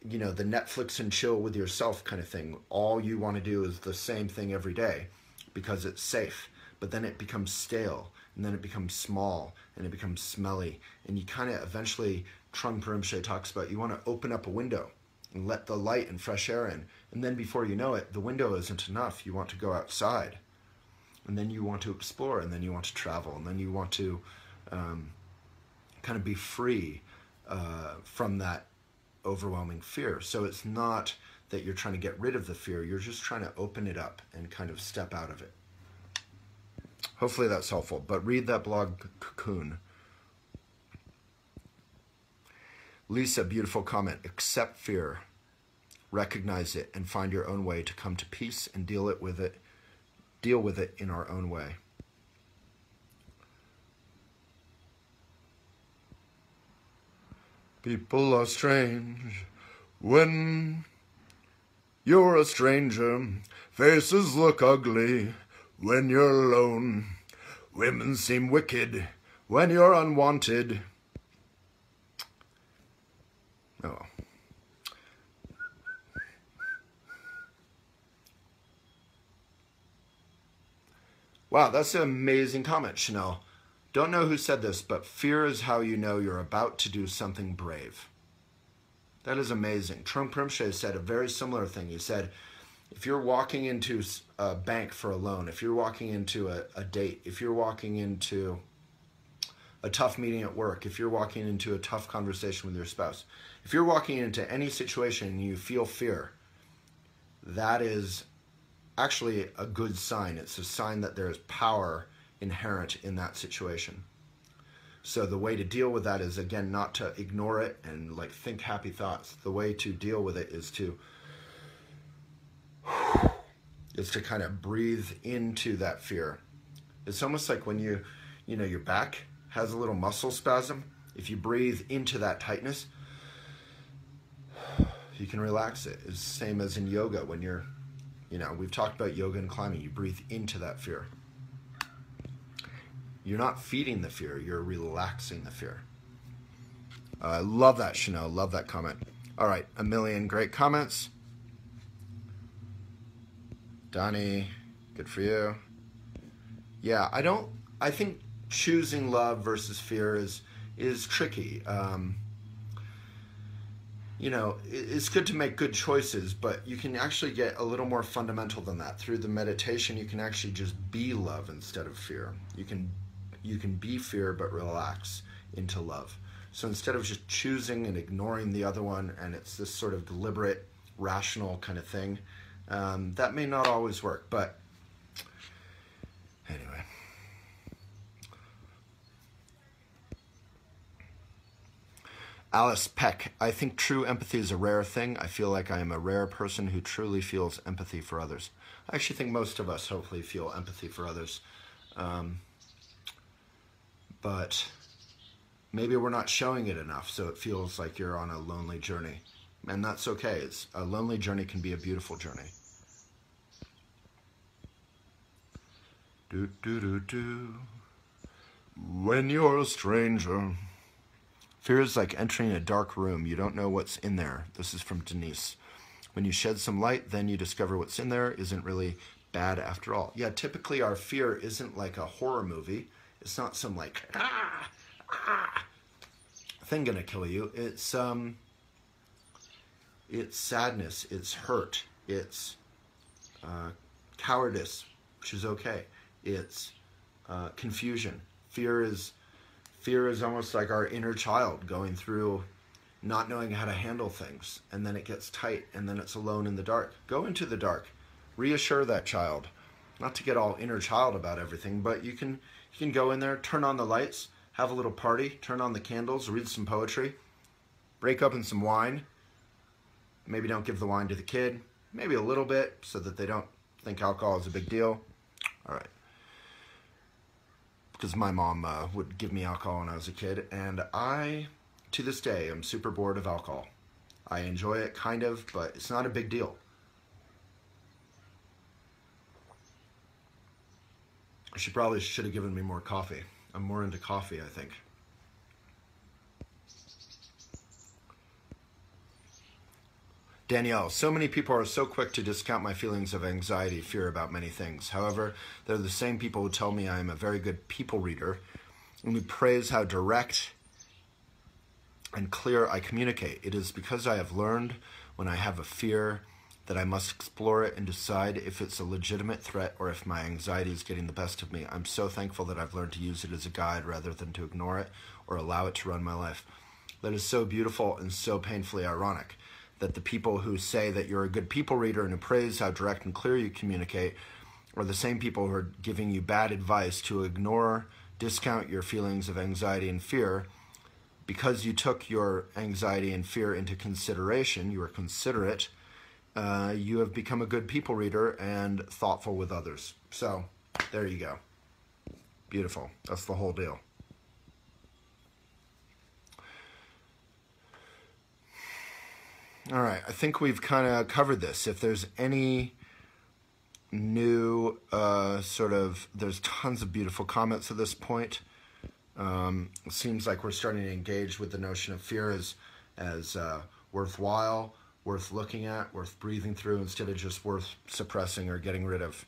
the Netflix and chill with yourself kind of thing. All you want to do is the same thing every day because it's safe. But then it becomes stale, and then it becomes small, and it becomes smelly. And you kind of eventually, Trungpa Rinpoche talks about, you want to open up a window and let the light and fresh air in. And then before you know it, the window isn't enough. You want to go outside. And then you want to explore, and then you want to travel, and then you want to kind of be free from that overwhelming fear. So it's not that you're trying to get rid of the fear. You're just trying to open it up and kind of step out of it. Hopefully that's helpful. But read that blog, Cocoon. Lisa, beautiful comment. Accept fear, recognize it, and find your own way to come to peace and deal with it in our own way. People are strange when you're a stranger. Faces look ugly when you're alone. Women seem wicked when you're unwanted. Oh. Wow, that's an amazing comment, Chanel. Don't know who said this, but fear is how you know you're about to do something brave. That is amazing. Trungpa Rinpoche said a very similar thing. He said, if you're walking into a bank for a loan, if you're walking into a date, if you're walking into a tough meeting at work, if you're walking into a tough conversation with your spouse, if you're walking into any situation and you feel fear, that is actually a good sign. It's a sign that there is power inherent in that situation. So the way to deal with that is, again, not to ignore it and think happy thoughts. The way to deal with it is to kind of breathe into that fear. It's almost like when your back has a little muscle spasm. If you breathe into that tightness, you can relax it. It's the same as in yoga when you're, we've talked about yoga and climbing. You breathe into that fear. You're not feeding the fear, you're relaxing the fear. I love that, Chanel. Love that comment. All right, a million great comments. Donnie, good for you. Yeah, I think choosing love versus fear is tricky. It's good to make good choices, but you can actually get a little more fundamental than that. Through the meditation, you can actually just be love instead of fear. You can be fear but relax into love. So instead of just choosing and ignoring the other one, and it's this sort of deliberate, rational kind of thing, that may not always work. But anyway. Alice Peck, I think true empathy is a rare thing. I feel like I am a rare person who truly feels empathy for others. I actually think most of us hopefully feel empathy for others. But maybe we're not showing it enough, so it feels like you're on a lonely journey. And that's okay. A lonely journey can be a beautiful journey. Do, do, do, do. When you're a stranger. Fear is like entering a dark room. You don't know what's in there. This is from Denise. When you shed some light, then you discover what's in there isn't really bad after all. Yeah, typically our fear isn't like a horror movie. It's not some like, thing gonna kill you. It's sadness, it's hurt, it's cowardice, which is okay. It's confusion. Fear is almost like our inner child going through not knowing how to handle things, and then it gets tight, and then it's alone in the dark. Go into the dark. Reassure that child. Not to get all inner child about everything, but you can go in there, turn on the lights, have a little party, turn on the candles, read some poetry, break open some wine. Maybe don't give the wine to the kid. Maybe a little bit so that they don't think alcohol is a big deal. All right. Because my mom would give me alcohol when I was a kid, and I, to this day, am super bored of alcohol. I enjoy it, kind of, but it's not a big deal. She probably should have given me more coffee. I'm more into coffee, I think. Danielle, so many people are so quick to discount my feelings of anxiety, fear about many things. However, they're the same people who tell me I am a very good people reader and who praise how direct and clear I communicate. It is because I have learned when I have a fear that I must explore it and decide if it's a legitimate threat or if my anxiety is getting the best of me. I'm so thankful that I've learned to use it as a guide rather than to ignore it or allow it to run my life. That is so beautiful and so painfully ironic. That the people who say that you're a good people reader and who praise how direct and clear you communicate are the same people who are giving you bad advice to ignore, discount your feelings of anxiety and fear. Because you took your anxiety and fear into consideration, you were considerate, you have become a good people reader and thoughtful with others. So, there you go. Beautiful. That's the whole deal. All right, I think we've kind of covered this. If there's any new there's tons of beautiful comments at this point. It seems like we're starting to engage with the notion of fear as worthwhile, worth looking at, worth breathing through, instead of just worth suppressing or getting rid of.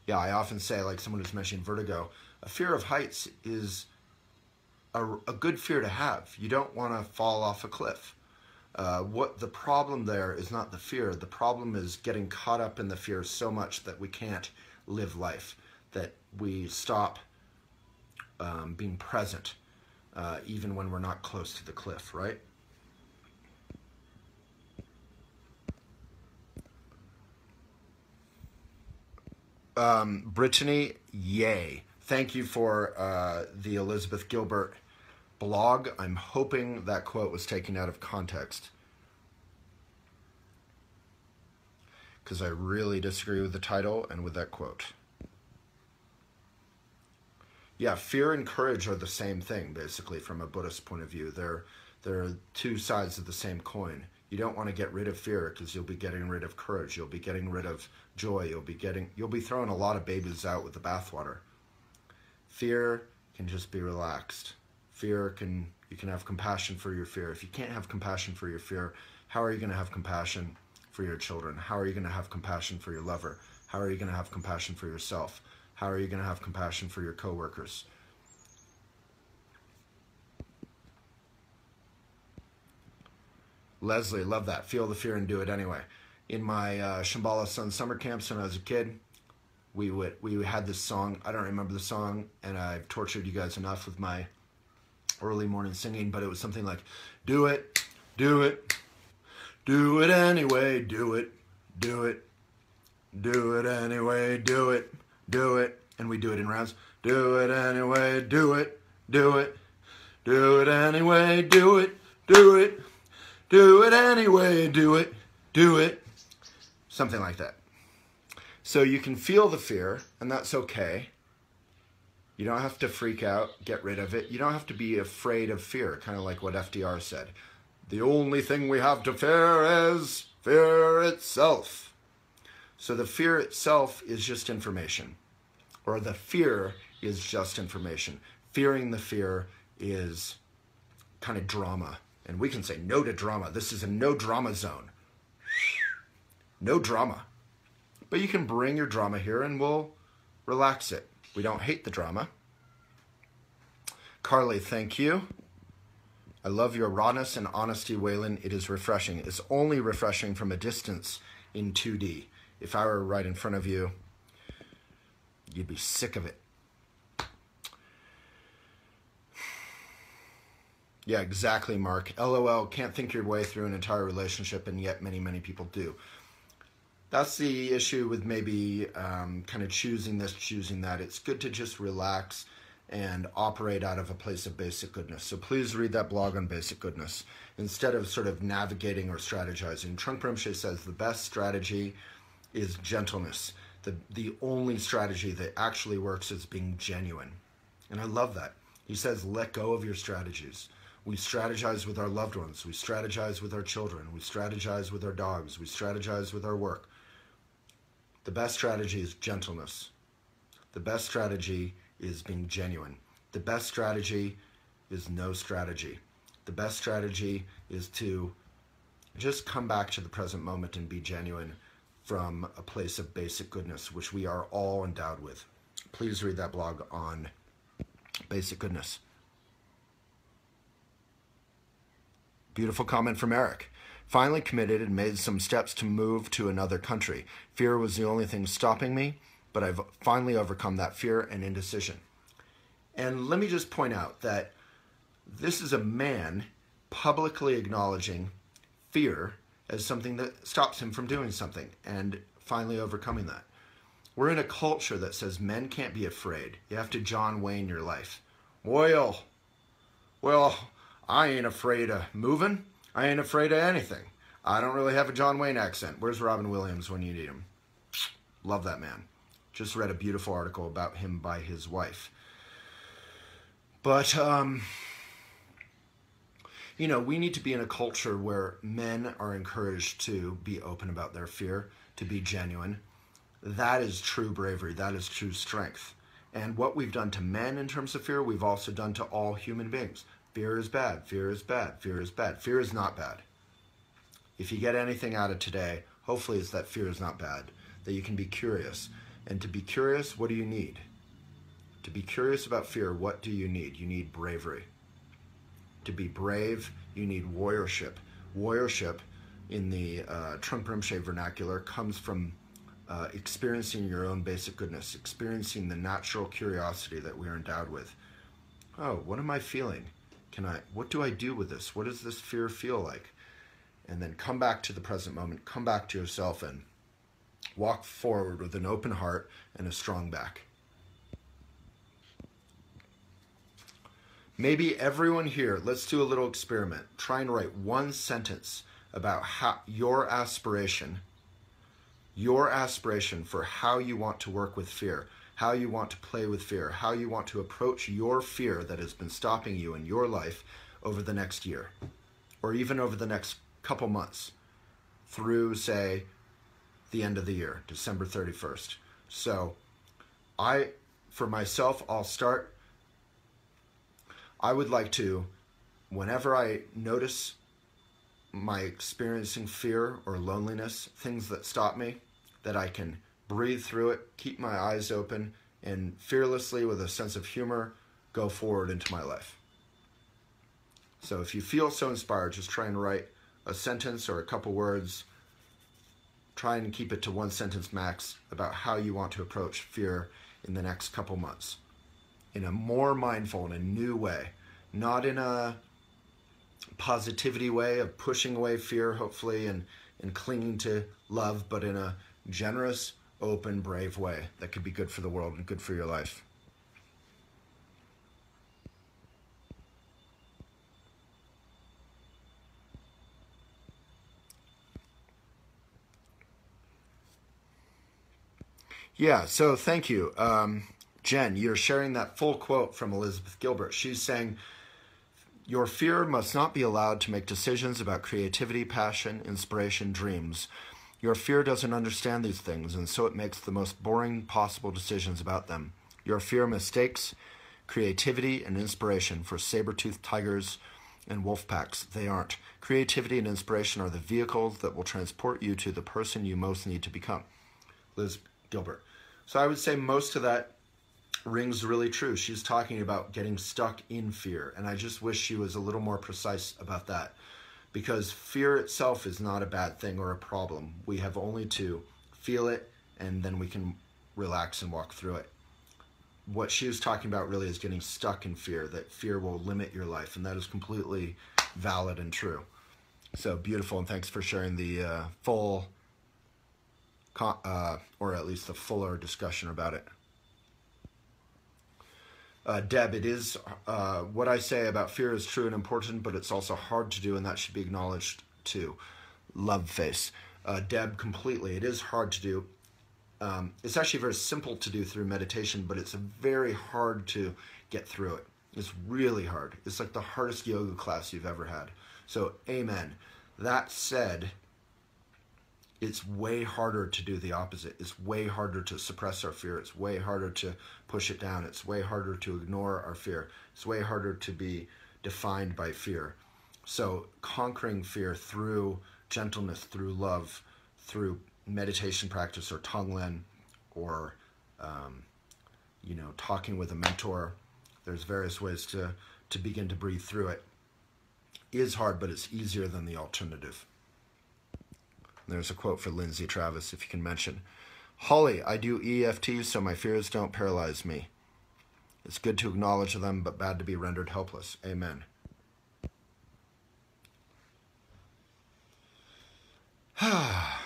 Yeah, I often say, like someone who's mentioned vertigo, a fear of heights is a good fear to have. You don't want to fall off a cliff. What the problem there is not the fear. The problem is getting caught up in the fear so much that we can't live life, that we stop being present, even when we're not close to the cliff, right? Brittany, yay. Thank you for the Elizabeth Gilbert blog. I'm hoping that quote was taken out of context, because I really disagree with the title and with that quote. Yeah, fear and courage are the same thing, basically, from a Buddhist point of view. They're two sides of the same coin. You don't want to get rid of fear because you'll be getting rid of courage. You'll be getting rid of joy. You'll be throwing a lot of babies out with the bathwater. Fear can just be relaxed. You can have compassion for your fear. If you can't have compassion for your fear, how are you going to have compassion for your children? How are you going to have compassion for your lover? How are you going to have compassion for yourself? How are you going to have compassion for your coworkers? Leslie, love that. Feel the fear and do it anyway. In my Shambhala Sun summer camps when I was a kid, we had this song. I don't remember the song, and I've tortured you guys enough with my early morning singing, but it was something like, do it, do it, do it anyway, do it, do it, do it anyway, do it, do it. And we do it in rounds. Do it anyway, do it, do it, Do it anyway, do it, do it. Do it anyway, do it, do it. Something like that. So you can feel the fear, and that's okay. You don't have to freak out, get rid of it. You don't have to be afraid of fear, kind of like what FDR said. The only thing we have to fear is fear itself. So the fear itself is just information, or the fear is just information. Fearing the fear is kind of drama. And we can say no to drama. This is a no drama zone. No drama. But you can bring your drama here and we'll relax it. We don't hate the drama. Carly, thank you. I love your rawness and honesty, Waylon. It is refreshing. It's only refreshing from a distance in 2D. If I were right in front of you, you'd be sick of it. Yeah, exactly, Mark. LOL, can't think your way through an entire relationship, and yet many, many people do. That's the issue with maybe kind of choosing this, choosing that. It's good to just relax and operate out of a place of basic goodness. So please read that blog on basic goodness instead of sort of navigating or strategizing. Trungpa Rinpoche says the best strategy is gentleness. The only strategy that actually works is being genuine. And I love that. He says, let go of your strategies. We strategize with our loved ones. We strategize with our children. We strategize with our dogs. We strategize with our work. The best strategy is gentleness. The best strategy is being genuine. The best strategy is no strategy. The best strategy is to just come back to the present moment and be genuine from a place of basic goodness, which we are all endowed with. Please read that blog on basic goodness. Beautiful comment from Eric. Finally committed and made some steps to move to another country. Fear was the only thing stopping me, but I've finally overcome that fear and indecision. And let me just point out that this is a man publicly acknowledging fear as something that stops him from doing something and finally overcoming that. We're in a culture that says men can't be afraid. You have to John Wayne your life. Well, I ain't afraid of moving. I ain't afraid of anything. I don't really have a John Wayne accent. Where's Robin Williams when you need him? Love that man. Just read a beautiful article about him by his wife. But, you know, we need to be in a culture where men are encouraged to be open about their fear, to be genuine. That is true bravery. That is true strength. And what we've done to men in terms of fear, we've also done to all human beings. Fear is bad. Fear is bad. Fear is bad. Fear is not bad. If you get anything out of today, hopefully it's that fear is not bad, that you can be curious. And to be curious, what do you need? To be curious about fear, what do you need? You need bravery. To be brave, you need warriorship. Warriorship, in the Trungpa Rinpoche vernacular, comes from experiencing your own basic goodness, experiencing the natural curiosity that we are endowed with. Oh, what am I feeling? What do I do with this? What does this fear feel like? And then come back to the present moment, come back to yourself and walk forward with an open heart and a strong back. Maybe everyone here, let's do a little experiment. Try and write one sentence about how your aspiration for how you want to work with fear, how you want to play with fear, how you want to approach your fear that has been stopping you in your life over the next year, or even over the next couple months through, say, the end of the year, December 31st. So for myself, I'll start. I would like to, whenever I notice my experiencing fear or loneliness, things that stop me, that I can breathe through it, keep my eyes open, and fearlessly, with a sense of humor, go forward into my life. So if you feel so inspired, just try and write a sentence or a couple words. Try and keep it to one sentence max about how you want to approach fear in the next couple months. In a more mindful and a new way, not in a positivity way of pushing away fear, hopefully, and clinging to love, but in a generous, open, brave way that could be good for the world and good for your life. Yeah, so thank you. Jen, you're sharing that full quote from Elizabeth Gilbert. She's saying, your fear must not be allowed to make decisions about creativity, passion, inspiration, dreams. Your fear doesn't understand these things, and so it makes the most boring possible decisions about them. Your fear mistakes creativity and inspiration for saber-toothed tigers and wolf packs. They aren't. Creativity and inspiration are the vehicles that will transport you to the person you most need to become. Liz Gilbert. So I would say most of that rings really true. She's talking about getting stuck in fear, and I just wish she was a little more precise about that, because fear itself is not a bad thing or a problem. We have only to feel it, and then we can relax and walk through it. What she was talking about really is getting stuck in fear, that fear will limit your life, and that is completely valid and true. So beautiful, and thanks for sharing the full, or at least the fuller discussion about it. Deb, it is, what I say about fear is true and important, but it's also hard to do, and that should be acknowledged too. Love face. Deb, completely. It is hard to do. It's actually very simple to do through meditation, but it's very hard to get through it. It's really hard. It's like the hardest yoga class you've ever had. So, amen. That said, it's way harder to do the opposite. It's way harder to suppress our fear. It's way harder to push it down. It's way harder to ignore our fear. It's way harder to be defined by fear. So conquering fear through gentleness, through love, through meditation practice or Tonglen, or talking with a mentor. There's various ways to begin to breathe through it. It is hard, but it's easier than the alternative. There's a quote for Lindsay Travis, if you can mention. Holly, I do EFT so my fears don't paralyze me. It's good to acknowledge them, but bad to be rendered helpless. Amen.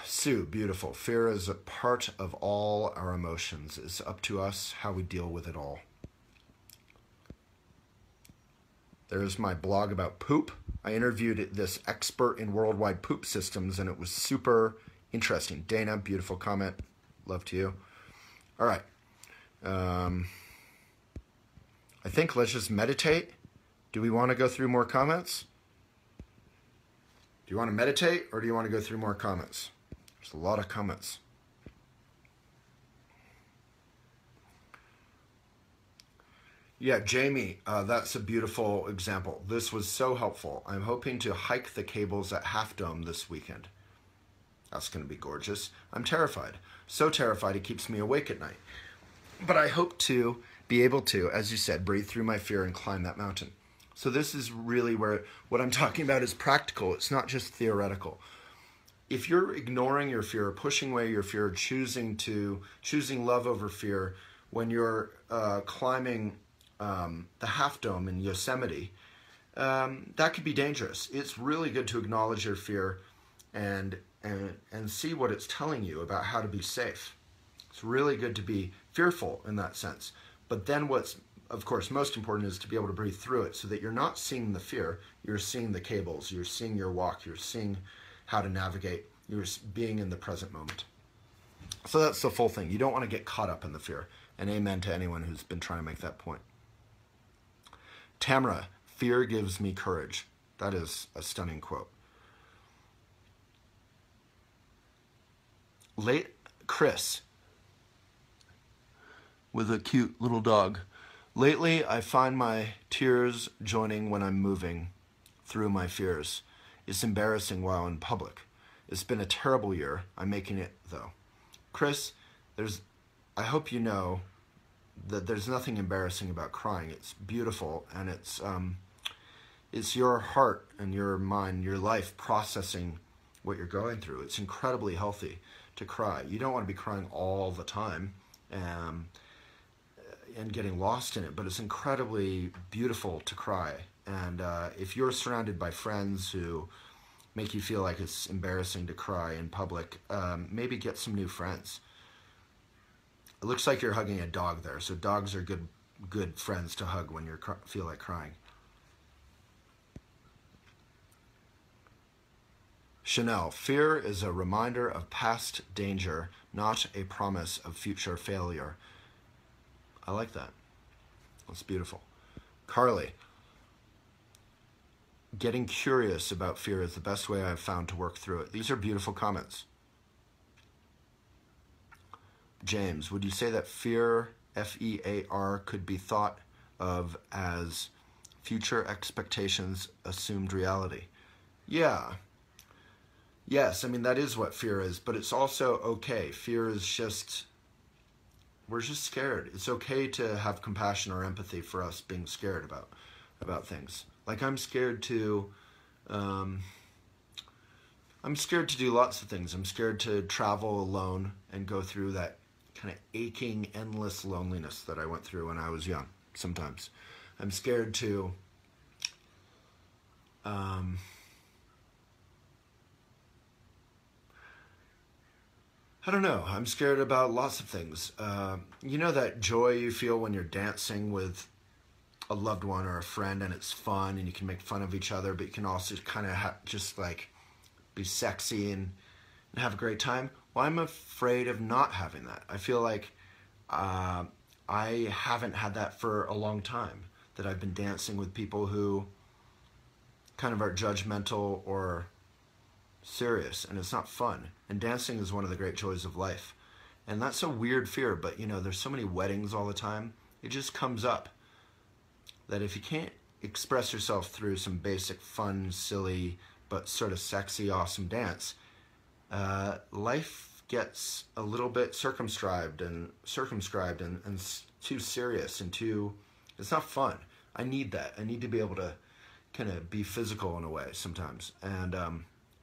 Sue, beautiful. Fear is a part of all our emotions. It's up to us how we deal with it all. There's my blog about poop. I interviewed this expert in worldwide poop systems, and it was super interesting. Dana, beautiful comment. Love to you. All right. I think let's just meditate. Do we want to go through more comments? Do you want to meditate, or do you want to go through more comments? There's a lot of comments. Yeah, Jamie, that's a beautiful example. This was so helpful. I'm hoping to hike the cables at Half Dome this weekend. That's going to be gorgeous. I'm terrified. So terrified it keeps me awake at night. But I hope to be able to, as you said, breathe through my fear and climb that mountain. So this is really where what I'm talking about is practical. It's not just theoretical. If you're ignoring your fear, pushing away your fear, choosing love over fear, when you're climbing the Half Dome in Yosemite, that could be dangerous. It's really good to acknowledge your fear and see what it's telling you about how to be safe. It's really good to be fearful in that sense. But then what's, of course, most important is to be able to breathe through it so that you're not seeing the fear, you're seeing the cables, you're seeing your walk, you're seeing how to navigate, you're being in the present moment. So that's the full thing. You don't want to get caught up in the fear. And amen to anyone who's been trying to make that point. Tamara, fear gives me courage. That is a stunning quote. Late Chris, with a cute little dog. Lately, I find my tears joining when I'm moving through my fears. It's embarrassing while in public. It's been a terrible year. I'm making it, though. Chris, I hope you know that there's nothing embarrassing about crying. It's beautiful, and it's your heart and your mind, your life processing what you're going through. It's incredibly healthy to cry. You don't want to be crying all the time and getting lost in it, but it's incredibly beautiful to cry. And if you're surrounded by friends who make you feel like it's embarrassing to cry in public, maybe get some new friends. It looks like you're hugging a dog there, so dogs are good friends to hug when you feel like crying. Chanel, fear is a reminder of past danger, not a promise of future failure. I like that. That's beautiful. Carly, getting curious about fear is the best way I've found to work through it. These are beautiful comments. James, would you say that fear, F-E-A-R, could be thought of as future expectations assumed reality? Yeah. Yes, I mean, that is what fear is, but it's also okay. Fear is just, we're just scared. It's okay to have compassion or empathy for us being scared about things. Like I'm scared to do lots of things. I'm scared to travel alone and go through that kind of aching, endless loneliness that I went through when I was young sometimes. I'm scared to I don't know. I'm scared about lots of things. You know that joy you feel when you're dancing with a loved one or a friend and it's fun and you can make fun of each other, but you can also kind of just like be sexy and have a great time? Well, I'm afraid of not having that. I feel like I haven't had that for a long time, that I've been dancing with people who kind of are judgmental or serious, and it's not fun. And dancing is one of the great joys of life. And that's a weird fear, but you know, there's so many weddings all the time. It just comes up that if you can't express yourself through some basic fun, silly, but sort of sexy, awesome dance, life gets a little bit circumscribed and too serious and too, it's not fun. I need that. I need to be able to kind of be physical in a way sometimes. And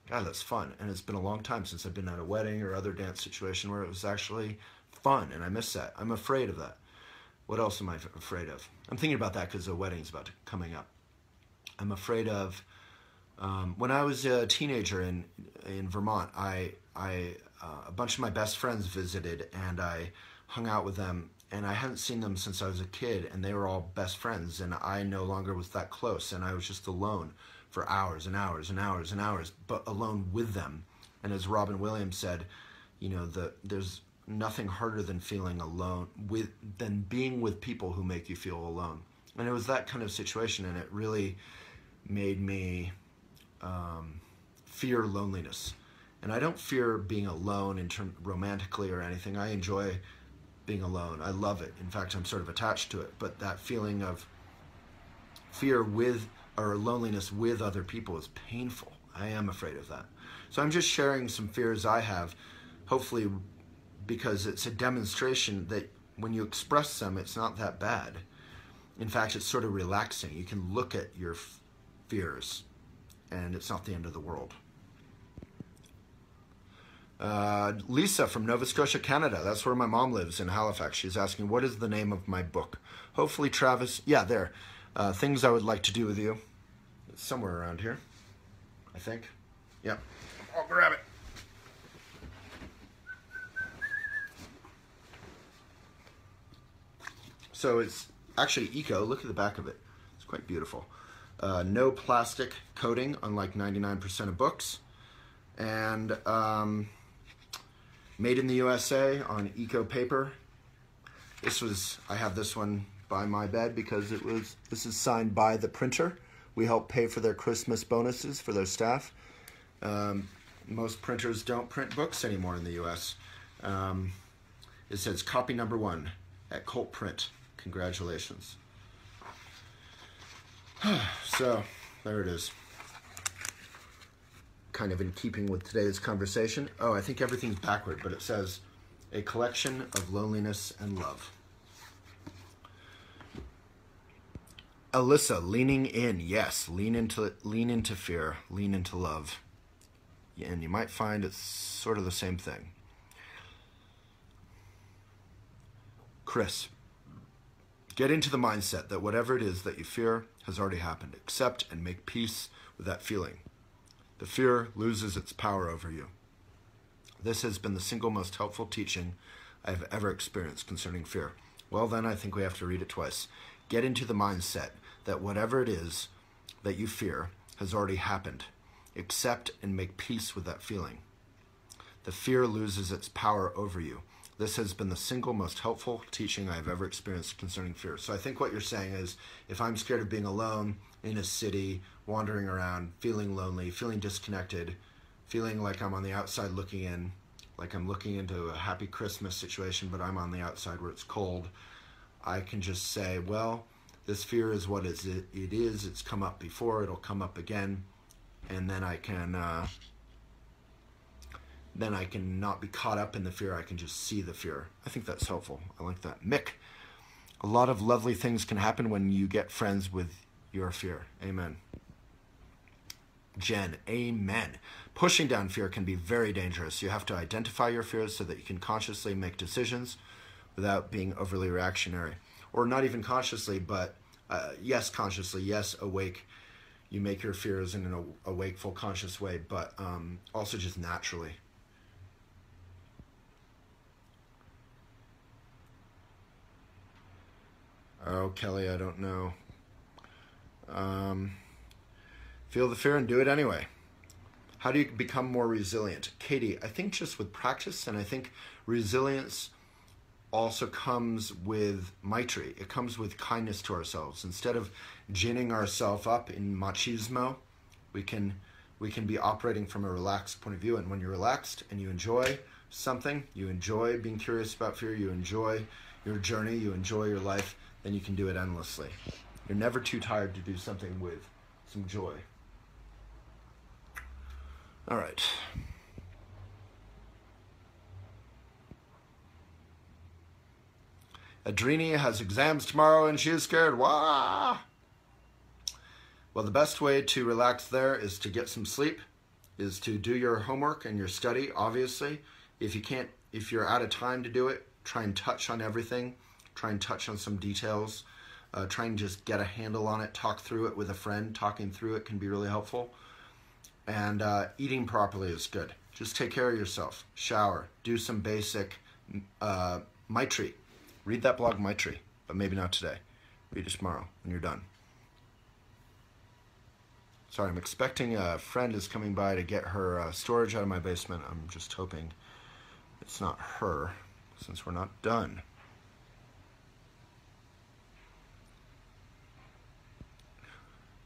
God, that's fun. And it's been a long time since I've been at a wedding or other dance situation where it was actually fun, and I miss that. I'm afraid of that. What else am I afraid of? I'm thinking about that because the wedding's coming up. I'm afraid of, when I was a teenager in Vermont, a bunch of my best friends visited, and I hung out with them, and I hadn't seen them since I was a kid, and they were all best friends, and I no longer was that close, and I was just alone for hours and hours and hours and hours, but alone with them. And as Robin Williams said, you know, there's nothing harder than feeling alone, than being with people who make you feel alone. And it was that kind of situation, and it really made me fear loneliness. And I don't fear being alone romantically or anything. I enjoy being alone. I love it. In fact, I'm sort of attached to it. But that feeling of fear or loneliness with other people is painful. I am afraid of that. So I'm just sharing some fears I have, hopefully because it's a demonstration that when you express them, it's not that bad. In fact, it's sort of relaxing. You can look at your fears, and it's not the end of the world. Lisa from Nova Scotia, Canada. That's where my mom lives, in Halifax. She's asking, what is the name of my book? Hopefully, Travis, yeah, there. Things I would like to do with you. It's somewhere around here, I think. Yep. I'll grab it. So it's actually eco. Look at the back of it. It's quite beautiful. No plastic coating, unlike 99% of books. And made in the USA on eco paper. I have this one by my bed because this is signed by the printer. We help pay for their Christmas bonuses for their staff. Most printers don't print books anymore in the US. It says copy number 1 at Colt Print. Congratulations. So, there it is. Kind of in keeping with today's conversation. Oh, I think everything's backward, but it says, a collection of loneliness and love. Alyssa, leaning in. Yes, lean into fear, lean into love. And you might find it's sort of the same thing. Chris, get into the mindset that whatever it is that you fear has already happened. Accept and make peace with that feeling. The fear loses its power over you. This has been the single most helpful teaching I have ever experienced concerning fear. Well, then I think we have to read it twice. Get into the mindset that whatever it is that you fear has already happened. Accept and make peace with that feeling. The fear loses its power over you. This has been the single most helpful teaching I have ever experienced concerning fear. So I think what you're saying is, if I'm scared of being alone in a city, wandering around, feeling lonely, feeling disconnected, feeling like I'm on the outside looking in, like I'm looking into a happy Christmas situation, but I'm on the outside where it's cold, I can just say, well, this fear is what it is. It's come up before, it'll come up again, and then I can not be caught up in the fear. I can just see the fear. I think that's helpful. I like that. Mick, a lot of lovely things can happen when you get friends with your fear. Amen. Jen, amen. Pushing down fear can be very dangerous. You have to identify your fears so that you can consciously make decisions without being overly reactionary. Or not even consciously, but yes, consciously, yes, awake. You make your fears in an awakeful, conscious way, but also just naturally. Oh, Kelly, I don't know. Feel the fear and do it anyway. How do you become more resilient? Katie, I think just with practice, and I think resilience also comes with maitri. It comes with kindness to ourselves. Instead of ginning ourselves up in machismo, we can be operating from a relaxed point of view. And when you're relaxed and you enjoy something, you enjoy being curious about fear, you enjoy your journey, you enjoy your life, then you can do it endlessly. You're never too tired to do something with some joy. All right. Adrini has exams tomorrow and she is scared. Wah! Well, the best way to relax there is to get some sleep, is to do your homework and your study, obviously. If you're out of time to do it, try and touch on everything. Try and touch on some details. Try and just get a handle on it. Talk through it with a friend. Talking through it can be really helpful. And eating properly is good. Just take care of yourself. Shower. Do some basic maitri. Read that blog Maitri, but maybe not today. Read it tomorrow when you're done. Sorry, I'm expecting a friend is coming by to get her storage out of my basement. I'm just hoping it's not her, since we're not done.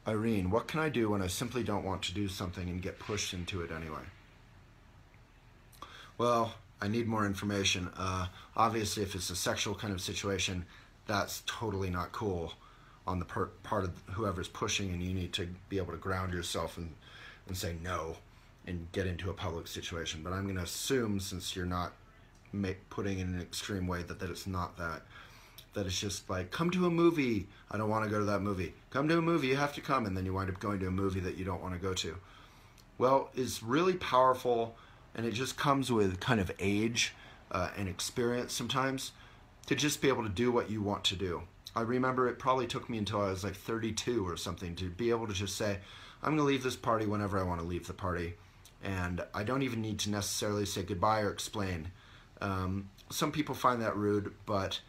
Irene, what can I do when I simply don't want to do something and get pushed into it anyway? Well, I need more information. Obviously, if it's a sexual kind of situation, that's totally not cool on the part of whoever's pushing, and you need to be able to ground yourself and say no and get into a public situation. But I'm going to assume, since you're not putting it in an extreme way, that it's not that. That it's just like, come to a movie. I don't want to go to that movie. Come to a movie. You have to come. And then you wind up going to a movie that you don't want to go to. Well, it's really powerful. And it just comes with kind of age and experience sometimes to just be able to do what you want to do. I remember it probably took me until I was like 32 or something to be able to just say, I'm going to leave this party whenever I want to leave the party. And I don't even need to necessarily say goodbye or explain. Some people find that rude, but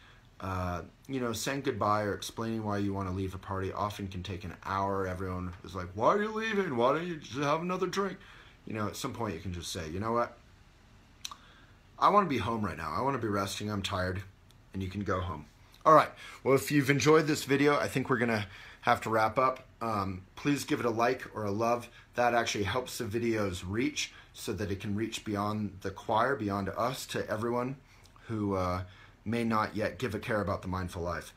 saying goodbye or explaining why you want to leave a party often can take an hour. Everyone is like, why are you leaving? Why don't you just have another drink? At some point you can just say, you know what? I want to be home right now. I want to be resting. I'm tired. And you can go home. All right. Well, if you've enjoyed this video, I think we're going to have to wrap up. Please give it a like or a love. That actually helps the videos reach so that it can reach beyond the choir, beyond us, to everyone who may not yet give a care about the mindful life.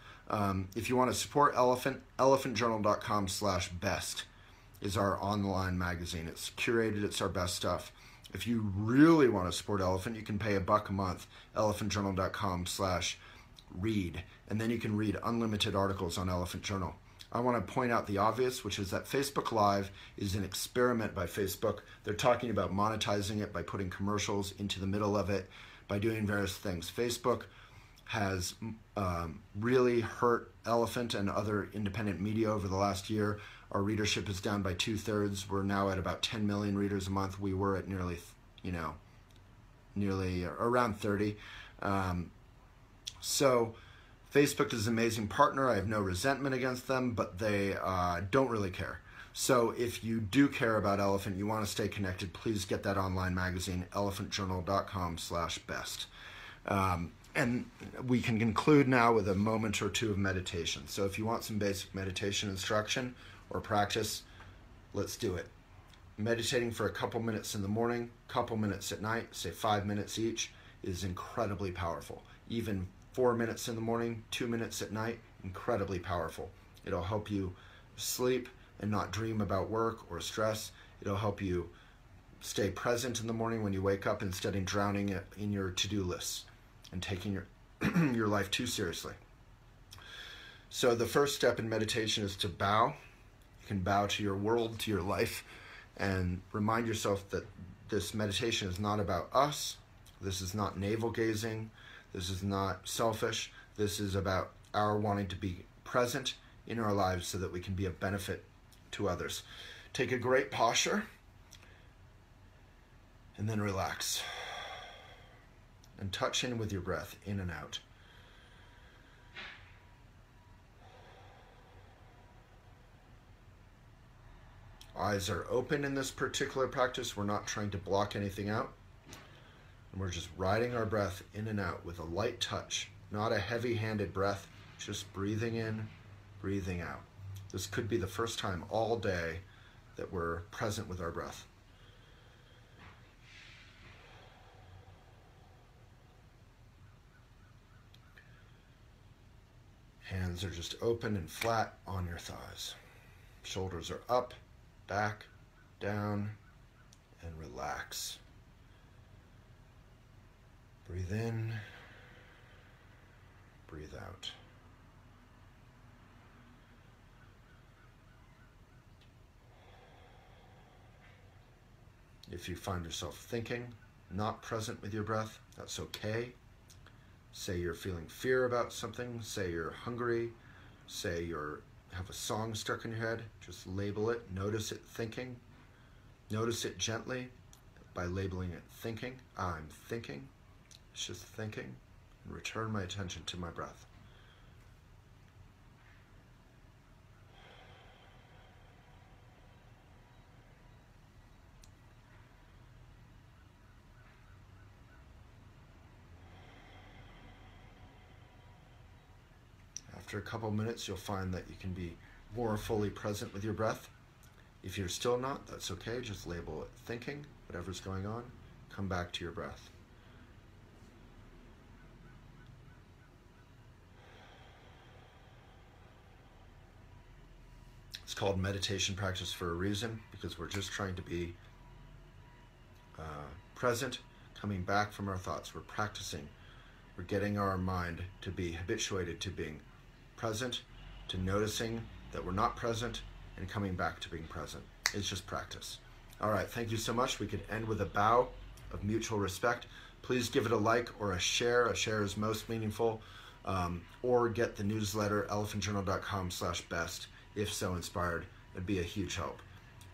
If you want to support Elephant, elephantjournal.com/best is our online magazine. It's curated. It's our best stuff. If you really want to support Elephant, you can pay $1 a month, elephantjournal.com/read, and then you can read unlimited articles on Elephant Journal. I want to point out the obvious, which is that Facebook Live is an experiment by Facebook. They're talking about monetizing it by putting commercials into the middle of it, by doing various things. Facebook has really hurt Elephant and other independent media over the last year. Our readership is down by 2/3. We're now at about 10 million readers a month. We were at nearly around 30. So Facebook is an amazing partner. I have no resentment against them, but they don't really care. So if you do care about elephant, you want to stay connected, please get that online magazine, elephantjournal.com/best. And we can conclude now with a moment or two of meditation. So if you want some basic meditation instruction or practice, let's do it. Meditating for a couple minutes in the morning, couple minutes at night, say 5 minutes each, is incredibly powerful. Even 4 minutes in the morning, 2 minutes at night, incredibly powerful. It'll help you sleep and not dream about work or stress. It'll help you stay present in the morning when you wake up instead of drowning in your to-do lists and taking your your life too seriously. So the first step in meditation is to bow. You can bow to your world, to your life, and remind yourself that this meditation is not about us. This is not navel-gazing. This is not selfish. This is about our wanting to be present in our lives so that we can be of benefit to others. Take a great posture and then relax. And touch in with your breath, in and out. Eyes are open in this particular practice. We're not trying to block anything out. And we're just riding our breath in and out with a light touch, not a heavy-handed breath, just breathing in, breathing out. This could be the first time all day that we're present with our breath. Hands are just open and flat on your thighs. Shoulders are up, back, down, and relax. Breathe in, breathe out. If you find yourself thinking, not present with your breath, that's okay. Say you're feeling fear about something, say you're hungry, say you have a song stuck in your head, just label it, notice it thinking. Notice it gently by labeling it thinking. I'm thinking, it's just thinking, and return my attention to my breath. After a couple minutes, you'll find that you can be more fully present with your breath. If you're still not, that's okay. Just label it thinking, whatever's going on. Come back to your breath. It's called meditation practice for a reason, because we're just trying to be present, coming back from our thoughts. We're practicing. We're getting our mind to be habituated to being present, to noticing that we're not present, and coming back to being present. It's just practice. All right, thank you so much. We could end with a bow of mutual respect. Please give it a like or a share. A share is most meaningful. Or get the newsletter, elephantjournal.com/best. If so inspired, it'd be a huge help.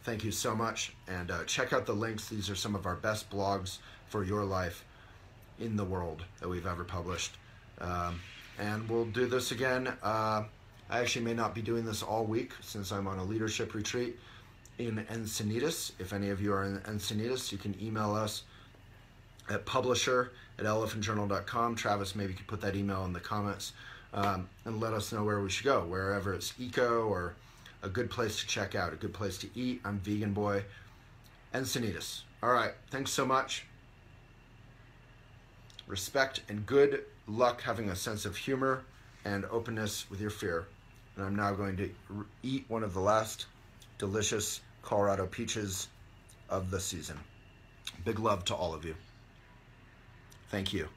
Thank you so much. And check out the links. These are some of our best blogs for your life in the world that we've ever published. And we'll do this again. I actually may not be doing this all week since I'm on a leadership retreat in Encinitas. If any of you are in Encinitas, you can email us at publisher@elephantjournal.com. Travis, maybe you could put that email in the comments and let us know where we should go, wherever it's eco or a good place to check out, a good place to eat. I'm Vegan Boy. Encinitas. All right, thanks so much. Respect and good luck having a sense of humor and openness with your fear. And I'm now going to eat one of the last delicious Colorado peaches of the season. Big love to all of you. Thank you.